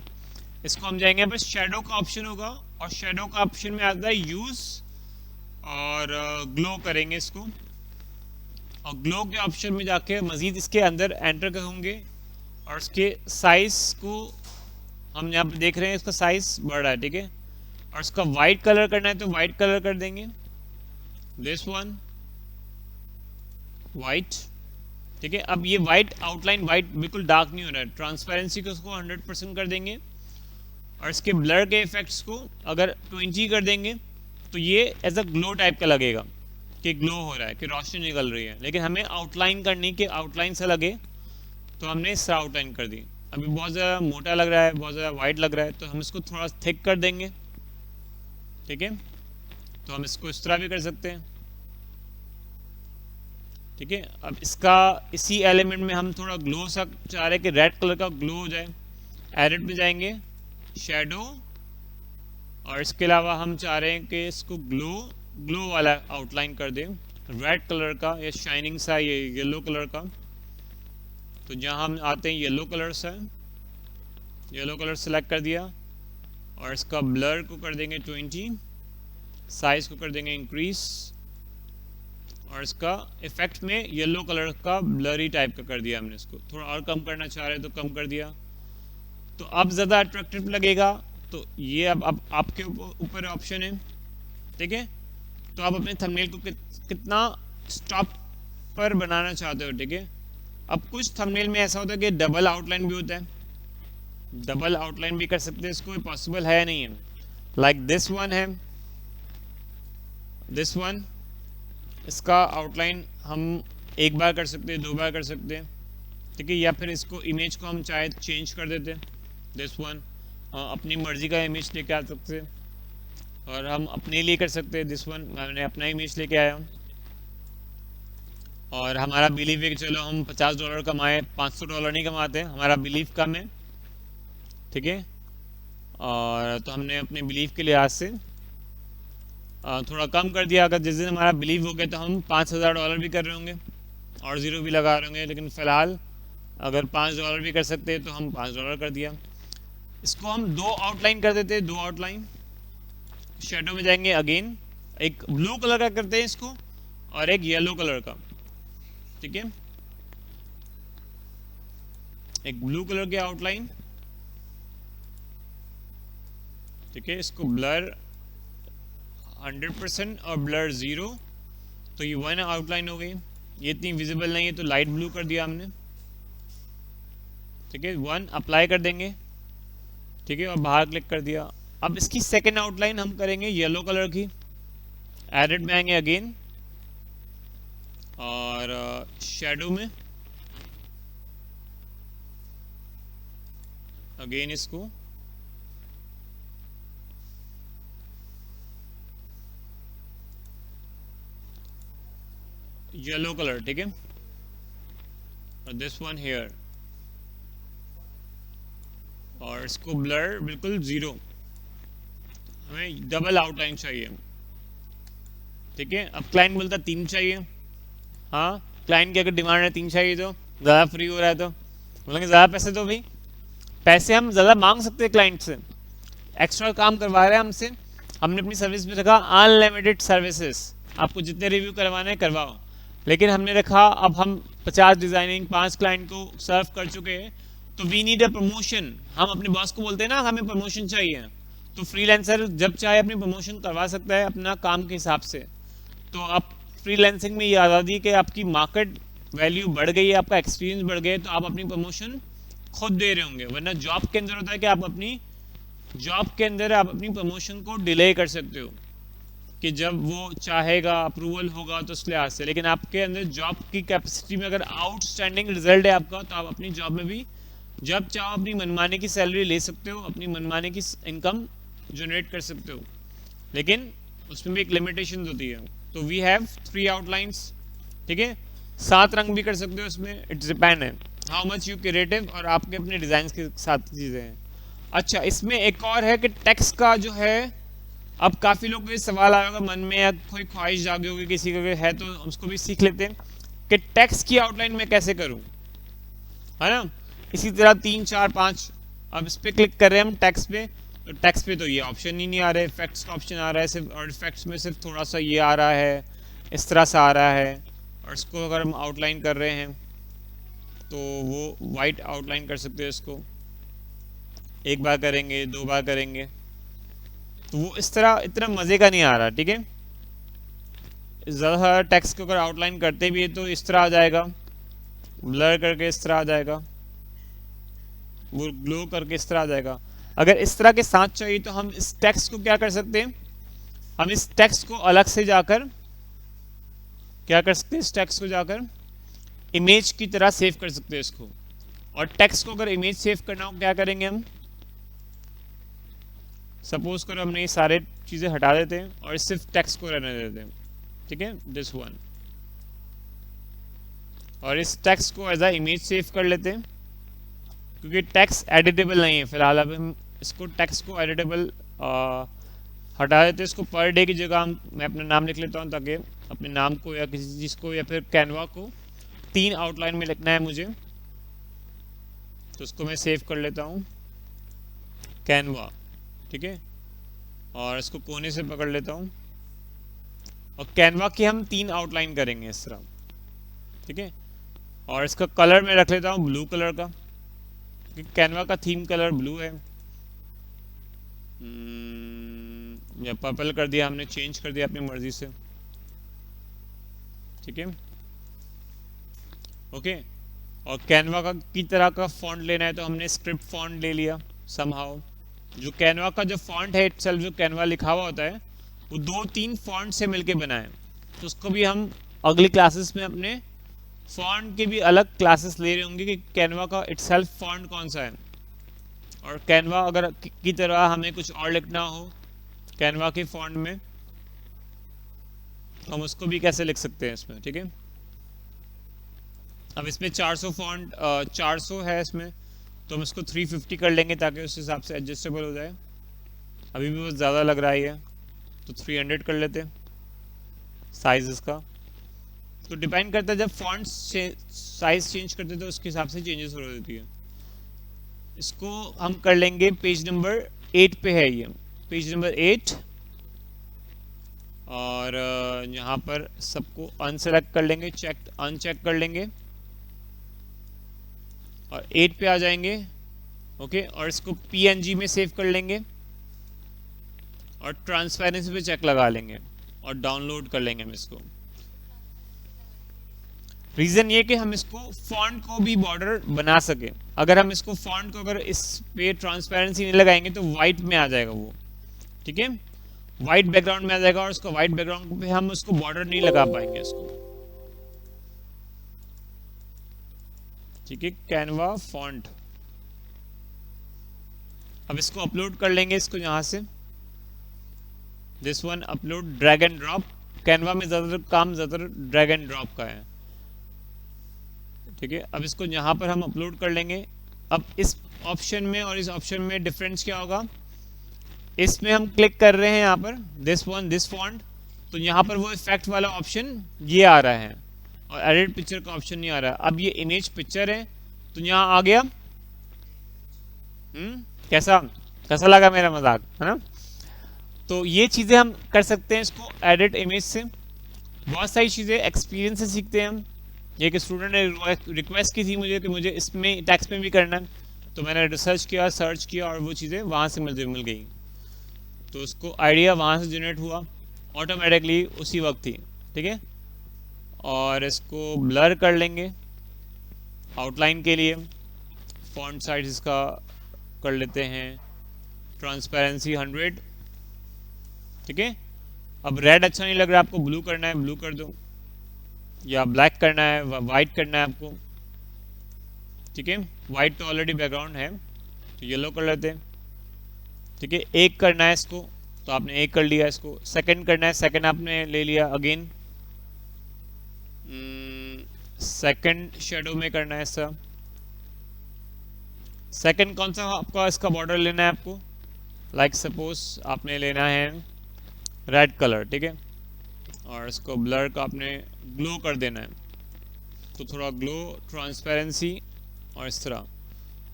इसको हम जाएंगे, बस शेडो का ऑप्शन होगा, और शेडो का ऑप्शन में आता है यूज़, और ग्लो करेंगे इसको, और ग्लो के ऑप्शन में जाके मज़ीद इसके अंदर एंटर करूँगे, और इसके साइज़ को हम यहाँ पर देख रहे हैं, इसका साइज़ बढ़ रहा है, ठीक है। और इसका वाइट कलर करना है तो वाइट कलर कर देंगे, दिस वन वाइट, ठीक है। अब ये वाइट आउटलाइन, वाइट बिल्कुल डार्क नहीं हो रहा है, ट्रांसपेरेंसी को उसको 100% कर देंगे, और इसके ब्लर के इफेक्ट्स को अगर 20 कर देंगे तो ये एज अ ग्लो टाइप का लगेगा कि ग्लो हो रहा है, कि रोशनी निकल रही है। लेकिन हमें आउटलाइन करनी कि आउटलाइन से लगे, तो हमने इस आउटलाइन कर दी। अभी बहुत ज़्यादा मोटा लग रहा है, बहुत ज़्यादा वाइट लग रहा है, तो हम इसको थोड़ा थिक कर देंगे, ठीक है। तो हम इसको इस तरह भी कर सकते हैं, ठीक है। अब इसका इसी एलिमेंट में हम थोड़ा ग्लो सा चाह रहे हैं कि रेड कलर का ग्लो हो जाए। एडिट में जाएंगे, शेडो, और इसके अलावा हम चाह रहे हैं कि इसको ग्लो वाला आउटलाइन कर दें, रेड कलर का या शाइनिंग सा, ये येलो कलर का। तो जहाँ हम आते हैं येलो कलर से, येलो कलर सेलेक्ट कर दिया, और इसका ब्लर को कर देंगे 20, साइज को कर देंगे इंक्रीज, और इसका इफेक्ट में येलो कलर का ब्लरी टाइप का कर दिया हमने। इसको थोड़ा और कम करना चाह रहे हैं तो कम कर दिया, तो अब ज़्यादा अट्रैक्टिव लगेगा। तो ये अब आपके ऊपर ऑप्शन है, ठीक है। तो आप अपने थंबनेल को कितना स्टॉप पर बनाना चाहते हो, ठीक है। अब कुछ थंबनेल में ऐसा होता है कि डबल आउटलाइन भी होता है, डबल आउटलाइन भी कर सकते हैं। इसको पॉसिबल है या नहीं है, लाइक दिस वन है, दिस वन, इसका आउटलाइन हम एक बार कर सकते हैं, 2 बार कर सकते हैं, ठीक है। या फिर इसको इमेज को हम चाहे चेंज कर देते हैं, दिस वन, अपनी मर्जी का इमेज लेके आ सकते हैं, और हम अपने लिए कर सकते हैं। दिस वन मैंने अपना इमेज लेके आया हूँ, और हमारा बिलीव है कि चलो हम $50 कमाए, $500 नहीं कमाते, हमारा बिलीव कम है, ठीक है। और तो हमने अपने बिलीव के लिहाज से थोड़ा कम कर दिया। अगर जिस दिन हमारा बिलीव हो गया तो हम $5000 भी कर रहे होंगे और ज़ीरो भी लगा रहे होंगे, लेकिन फ़िलहाल अगर $5 भी कर सकते हैं तो हम $5 कर दिया। इसको हम 2 आउटलाइन कर देते हैं, 2 आउटलाइन। शेडो में जाएंगे, अगेन एक ब्लू कलर का करते हैं इसको, और एक येलो कलर का, ठीक है। एक ब्लू कलर की आउटलाइन, ठीक है। इसको ब्लर 100% और ब्लर 0, तो ये 1 आउटलाइन हो गई। ये इतनी विजिबल नहीं है तो लाइट ब्लू कर दिया हमने, ठीक है। 1 अप्लाई कर देंगे, ठीक है, और बाहर क्लिक कर दिया। अब इसकी सेकेंड आउटलाइन हम करेंगे येलो कलर की। एडिट में आएंगे अगेन, और शेडो में अगेन इसको येलो कलर, ठीक है, और दिस वन हेयर, और इसको ब्लर बिल्कुल 0, हमें डबल आउटलाइन चाहिए, ठीक है। अब क्लाइंट बोलता 3 चाहिए, हाँ, क्लाइंट की अगर डिमांड है 3 चाहिए तो ज़्यादा फ्री हो रहा है तो बोलेंगे ज़्यादा पैसे दो भाई। पैसे हम ज़्यादा मांग सकते हैं क्लाइंट से, एक्स्ट्रा काम करवा रहे हैं हमसे। हमने अपनी सर्विस में रखा अनलिमिटेड सर्विसेज, आपको जितने रिव्यू करवाने हैं करवाओ, लेकिन हमने रखा अब हम 50 डिज़ाइनिंग 5 क्लाइंट को सर्व कर चुके हैं, तो वी नीड अ प्रमोशन। हम अपने बॉस को बोलते हैं ना हमें प्रमोशन चाहिए, तो फ्रीलांसर जब चाहे अपनी प्रमोशन करवा सकता है अपना काम के हिसाब से। तो आप फ्रीलांसिंग में ये आज़ादी कि आपकी मार्केट वैल्यू बढ़ गई है, आपका एक्सपीरियंस बढ़ गया है, तो आप अपनी प्रमोशन खुद दे रहे होंगे। वरना जॉब के अंदर होता है कि आप अपनी जॉब के अंदर आप अपनी प्रमोशन को डिले कर सकते हो कि जब वो चाहेगा अप्रूवल होगा तो उस लिहाज से। लेकिन आपके अंदर जॉब की कैपेसिटी में अगर आउटस्टैंडिंग रिजल्ट है आपका, तो आप अपनी जॉब में भी जब चाहो अपनी मनमाने की सैलरी ले सकते हो, अपनी मनमाने की इनकम जनरेट कर सकते हो, लेकिन उसमें भी एक लिमिटेशन होती है। तो वी हैव 3 आउटलाइंस, ठीक है। 7 रंग भी कर सकते हो उसमें, इट्स डिपेंड है हाउ मच यू क्रिएटिव, और आपके अपने डिज़ाइन के साथ चीज़ें हैं। अच्छा, इसमें एक और है कि टेक्स्ट का जो है, अब काफ़ी लोगों को सवाल आएगा मन में, या कोई ख्वाहिश जागे होगी किसी का है, तो उसको भी सीख लेते हैं कि टेक्स्ट की आउटलाइन में कैसे करूँ, है ना। इसी तरह 3, 4, 5, अब इस पर क्लिक कर रहे हैं हम टेक्स्ट पे, तो टेक्स्ट पे तो ये ऑप्शन ही नहीं आ रहा है, इफेक्ट्स का ऑप्शन आ रहा है सिर्फ, और इफेक्ट्स में सिर्फ थोड़ा सा ये आ रहा है, इस तरह से आ रहा है। और इसको अगर हम आउटलाइन कर रहे हैं तो वो वाइट आउटलाइन कर सकते हैं, इसको एक बार करेंगे, 2 बार करेंगे, तो वो इस तरह इतना मज़े का नहीं आ रहा, ठीक है। ज़्यादा टेक्स्ट को अगर आउटलाइन करते भी है तो इस तरह आ जाएगा, ब्लर करके इस तरह आ जाएगा, वो ग्लो करके इस तरह आ जाएगा। अगर इस तरह के साथ चाहिए तो हम इस टेक्स्ट को क्या कर सकते हैं, हम इस टेक्स्ट को अलग से जाकर क्या कर सकते हैं, इस टेक्स्ट को जाकर इमेज की तरह सेव कर सकते हैं इसको। और टेक्स्ट को अगर इमेज सेव करना हो क्या करेंगे हम, सपोज करो हमने ये सारे चीज़ें हटा देते हैं और सिर्फ टेक्स्ट को रहने देते हैं, ठीक है, दिस वन। और इस टेक्स्ट को एज अ इमेज सेव कर लेते हैं, क्योंकि टेक्स्ट एडिटेबल नहीं है फिलहाल। अब हम इसको टेक्स्ट को एडिटेबल हटा देते हैं। इसको पर डे की जगह मैं अपना नाम लिख लेता हूँ, ताकि अपने नाम को या किसी चीज़ को या फिर कैनवा को 3 आउटलाइन में लिखना है मुझे, तो उसको मैं सेव कर लेता हूँ कैनवा, ठीक है। और इसको कोने से पकड़ लेता हूँ और कैनवा की हम 3 आउटलाइन करेंगे इस तरह, ठीक है। और इसका कलर मैं रख लेता हूँ ब्लू कलर का, क्योंकि कैनवा का थीम कलर ब्लू है। या पर्पल कर दिया हमने, चेंज कर दिया अपनी मर्जी से, ठीक है, ओके। और कैनवा का की तरह का फॉन्ट लेना है तो हमने स्क्रिप्ट फॉन्ट ले लिया समहाउ। जो कैनवा का जो फॉन्ट है इटसेल्फ, जो कैनवा लिखा हुआ होता है, वो 2-3 फॉन्ट से मिलके बना है। तो उसको भी हम अगली क्लासेस में अपने फॉन्ट के भी अलग क्लासेस ले रहे होंगे कि कैनवा का इटसेल्फ फॉन्ट कौन सा है। और कैनवा अगर की तरह हमें कुछ और लिखना हो कैनवा के फॉन्ट में, तो हम उसको भी कैसे लिख सकते हैं इसमें, ठीक है। अब इसमें 400 फॉन्ट 400 है इसमें, तो हम इसको 350 कर लेंगे ताकि उस हिसाब से एडजस्टेबल हो जाए। अभी भी बहुत ज़्यादा लग रहा है ये, तो 300 कर लेते हैं साइज इसका। तो डिपेंड करता है, जब फॉन्ट साइज चेंज करते हैं तो उसके हिसाब से चेंजेस हो जाती है। इसको हम कर लेंगे, पेज नंबर 8 पे है ये, पेज नंबर 8। और यहाँ पर सबको अनसेलेक्ट कर लेंगे, चेक अनचेक कर लेंगे और 8 पे आ जाएंगे, ओके। और इसको PNG में सेव कर लेंगे और ट्रांसपेरेंसी पे चेक लगा लेंगे और डाउनलोड कर लेंगे हम इसको। रीज़न ये कि हम इसको फॉन्ट को भी बॉर्डर बना सके। अगर हम इसको फॉन्ट को अगर इस पे ट्रांसपेरेंसी नहीं लगाएंगे तो वाइट में आ जाएगा वो, ठीक है, वाइट बैकग्राउंड में आ जाएगा और उसको वाइट बैकग्राउंड पे हम उसको बॉर्डर नहीं लगा पाएंगे इसको, ठीक है। कैनवा फॉन्ट, अब इसको अपलोड कर लेंगे, इसको यहाँ से this one upload drag and drop. Canva में ज़्यादातर काम ज़्यादातर ड्रैग एंड ड्रॉप का है, ठीक है। अब इसको यहाँ पर हम अपलोड कर लेंगे। अब इस ऑप्शन में और इस ऑप्शन में डिफरेंस क्या होगा, इसमें हम क्लिक कर रहे हैं यहाँ पर दिस वन दिस फॉन्ट, तो यहाँ पर वो इफेक्ट वाला ऑप्शन ये आ रहा है और एडिट पिक्चर का ऑप्शन नहीं आ रहा है। अब ये इमेज पिक्चर है तो यहाँ आ गया। कैसा कैसा लगा मेरा मजाक, है ना। तो ये चीज़ें हम कर सकते हैं इसको एडिट इमेज से। बहुत सारी चीज़ें एक्सपीरियंस से सीखते हैं हम। एक स्टूडेंट ने रिक्वेस्ट की थी मुझे कि मुझे इसमें टैक्स में भी करना है, तो मैंने रिसर्च किया, सर्च किया और वो चीज़ें वहाँ से मुझे मिल गई। तो उसको आइडिया वहाँ से जनरेट हुआ ऑटोमेटिकली उसी वक्त ही, ठीक है। और इसको ब्लर कर लेंगे आउटलाइन के लिए। फॉन्ट साइज इसका कर लेते हैं ट्रांसपेरेंसी 100, ठीक है। अब रेड अच्छा नहीं लग रहा, आपको ब्लू करना है ब्लू कर दो, या ब्लैक करना है वाइट करना है आपको, ठीक है। वाइट तो ऑलरेडी बैकग्राउंड है तो येलो कर लेते हैं, ठीक है। एक करना है इसको तो आपने एक कर लिया, इसको सेकंड करना है सेकंड आपने ले लिया, अगेन सेकंड शेडो में करना है ऐसा। सेकंड कौन सा आपका इसका बॉर्डर लेना है आपको, लाइक सपोज आपने लेना है रेड कलर, ठीक है। और इसको ब्लर का आपने ग्लो कर देना है, तो थोड़ा ग्लो ट्रांसपेरेंसी और इस तरह,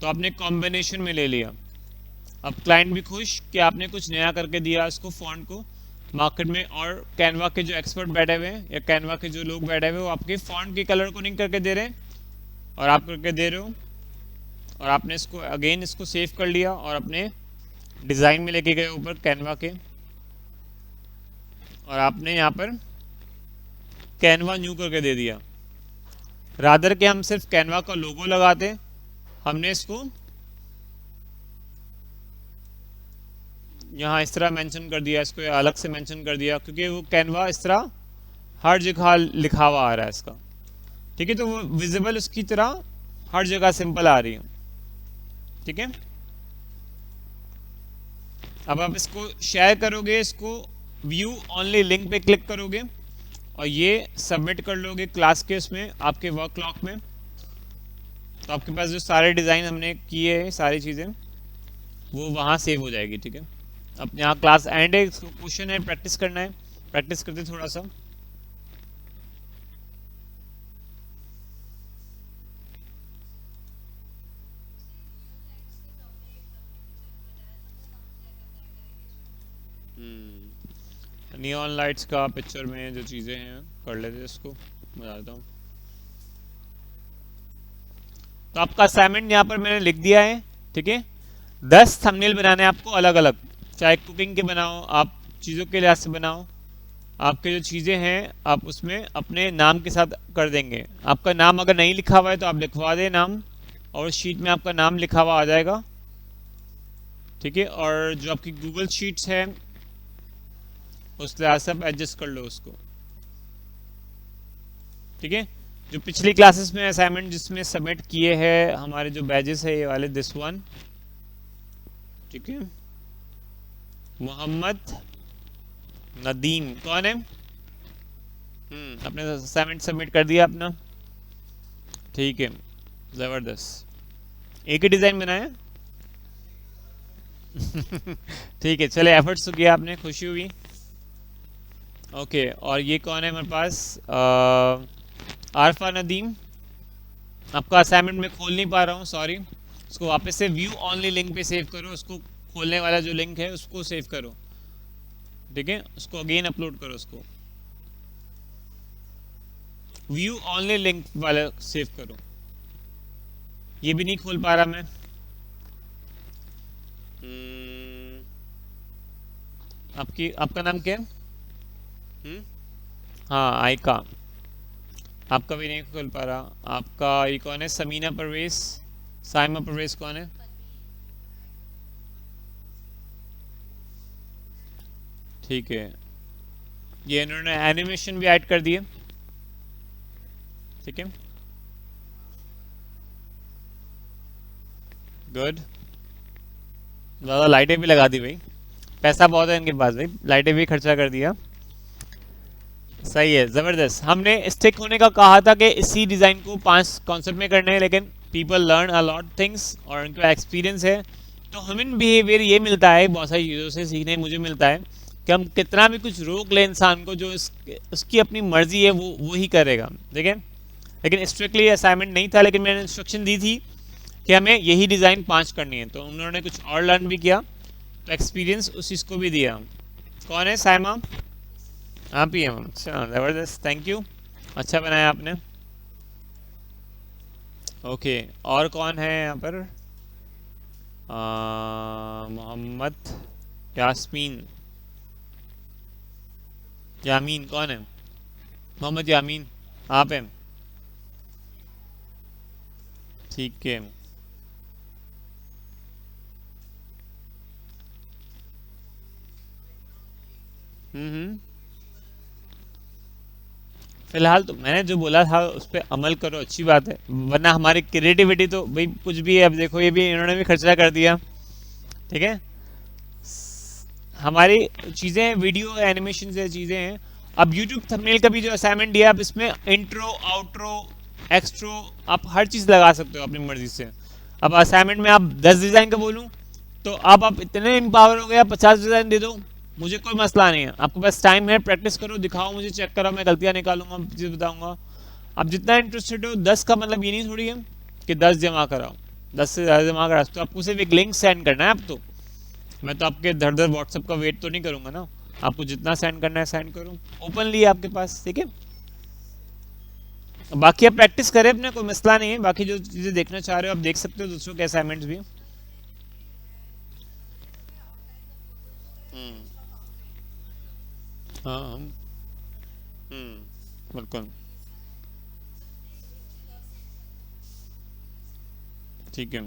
तो आपने कॉम्बिनेशन में ले लिया। अब क्लाइंट भी खुश कि आपने कुछ नया करके दिया इसको फॉन्ट को मार्केट में। और कैनवा के जो एक्सपर्ट बैठे हुए हैं या कैनवा के जो लोग बैठे हुए हैं वो आपके फॉन्ट के कलर को नहीं करके दे रहे हैं और आप करके दे रहे हो। और आपने इसको अगेन इसको सेव कर लिया और अपने डिज़ाइन में लेके गए ऊपर कैनवा के, और आपने यहाँ पर कैनवा न्यू करके दे दिया। रादर के हम सिर्फ कैनवा का लोगो लगाते, हमने इसको यहाँ इस तरह मेंशन कर दिया, इसको अलग से मेंशन कर दिया क्योंकि वो कैनवा इस तरह हर जगह लिखा हुआ आ रहा है इसका, ठीक है। तो वो विजिबल उसकी तरह हर जगह सिंपल आ रही है, ठीक है। अब आप इसको शेयर करोगे, इसको व्यू ओनली लिंक पे क्लिक करोगे और ये सबमिट कर लोगे क्लास के उसमें आपके वर्क क्लॉक में, तो आपके पास जो सारे डिज़ाइन हमने किए हैं सारी चीज़ें वो वहाँ सेव हो जाएगी। ठीक है, अब यहाँ क्लास एंड है, क्वेश्चन है, प्रैक्टिस करना है, प्रैक्टिस करते थोड़ा सा। नियॉन लाइट्स का पिक्चर में जो चीज़ें हैं कर लेते हैं, इसको बताता हूँ। तो आपका असाइनमेंट यहाँ पर मैंने लिख दिया है। ठीक है, 10 थंबनेल बनाने हैं आपको अलग अलग, चाहे कुकिंग के बनाओ, आप चीज़ों के लिहाज से बनाओ, आपके जो चीज़ें हैं आप उसमें अपने नाम के साथ कर देंगे। आपका नाम अगर नहीं लिखा हुआ है तो आप लिखवा दें नाम, और शीट में आपका नाम लिखा हुआ आ जाएगा। ठीक है, और जो आपकी गूगल शीट्स है उस लिहाज से आप एडजस्ट कर लो उसको। ठीक है, जो पिछली क्लासेस में असाइनमेंट जिसमें सबमिट किए हैं हमारे जो बैजेस है ये वाले, दिस वन। ठीक है, मोहम्मद नदीम कौन है? अपने असाइनमेंट सबमिट कर दिया अपना। ठीक है, ज़बरदस्त, एक ही डिज़ाइन बनाया। ठीक है, चले, एफर्ट्स तो किया आपने, खुशी हुई। ओके, और ये कौन है हमारे पास? आरफा नदीम। आपका असाइनमेंट मैं खोल नहीं पा रहा हूँ, सॉरी। उसको वापस से व्यू ऑनली लिंक पे सेव करो, उसको खोलने वाला जो लिंक है उसको सेव करो। ठीक है, उसको अगेन अपलोड करो, उसको व्यू ऑनली लिंक वाला सेव करो। ये भी नहीं खोल पा रहा मैं। आपका नाम क्या है? हाँ, आयका। आपका भी नहीं खोल पा रहा। आपका ये कौन है? समीना परवेज, साइमा परवेज कौन है? ठीक है, ये इन्होंने एनिमेशन भी ऐड कर दिए। ठीक है, गुड। ज़्यादा लाइटें भी लगा दी भाई, पैसा बहुत है इनके पास भाई, लाइटें भी खर्चा कर दिया। सही है, ज़बरदस्त। हमने स्टिक होने का कहा था कि इसी डिज़ाइन को 5 कॉन्सेप्ट में करने हैं, लेकिन people learn a lot things और उनका एक्सपीरियंस है। तो ह्यूमन बिहेवियर ये मिलता है, बहुत सारी चीज़ों से सीखने मुझे मिलता है कि हम कितना भी कुछ रोक लें इंसान को, जो उसकी अपनी मर्जी है वो ही करेगा। ठीक है, लेकिन स्ट्रिक्टली असाइनमेंट नहीं था, लेकिन मैंने इंस्ट्रक्शन दी थी कि हमें यही डिज़ाइन 5 करनी है, तो उन्होंने कुछ और लर्न भी किया, तो एक्सपीरियंस उस चीज़ को भी दिया। कौन है? साइमा, आप ही हैं? अच्छा, ज़बरदस्त, थैंक यू, अच्छा बनाया आपने। ओके, और कौन है यहाँ पर? मोहम्मद यास्मीन, यामीन कौन है? मोहम्मद यामीन, आप हैं? ठीक है, हम्म। फिलहाल तो मैंने जो बोला था उस पर अमल करो, अच्छी बात है, वरना हमारी क्रिएटिविटी तो भाई कुछ भी है। अब देखो ये भी इन्होंने भी खर्चा कर दिया। ठीक है, हमारी चीज़ें हैं, वीडियो एनिमेशन से चीज़ें हैं। अब यूट्यूब थंबनेल का भी जो असाइनमेंट दिया, आप इसमें इंट्रो, आउट्रो, एक्सट्रो, आप हर चीज़ लगा सकते हो अपनी मर्जी से। अब असाइनमेंट में आप 10 डिज़ाइन का बोलूँ तो आप इतने इम्पावर हो गए, आप 50 डिज़ाइन दे दो, मुझे कोई मसला नहीं है। आपके पास टाइम है, प्रैक्टिस करो, दिखाओ मुझे, चेक करो, मैं गलतियाँ निकालूंगा, चीज़ बताऊंगा। आप जितना इंटरेस्टेड हो, 10 का मतलब ये नहीं थोड़ी है कि 10 जमा कराओ, 10 से ज़्यादा जमा करा तो आपको सिर्फ एक लिंक सेंड करना है। अब तो मैं तो आपके धड़ धड़ व्हाट्सअप का वेट तो नहीं करूंगा ना, आपको जितना सेंड करना है सेंड करूँ, ओपनली आपके पास। ठीक है, बाकी आप प्रैक्टिस करें अपने, कोई मसला नहीं है। बाकी जो चीज़ें देखना चाह रहे हो आप देख सकते हो, दूसरों के असाइनमेंट्स भी। हम्म, हाँ, बिल्कुल, ठीक है।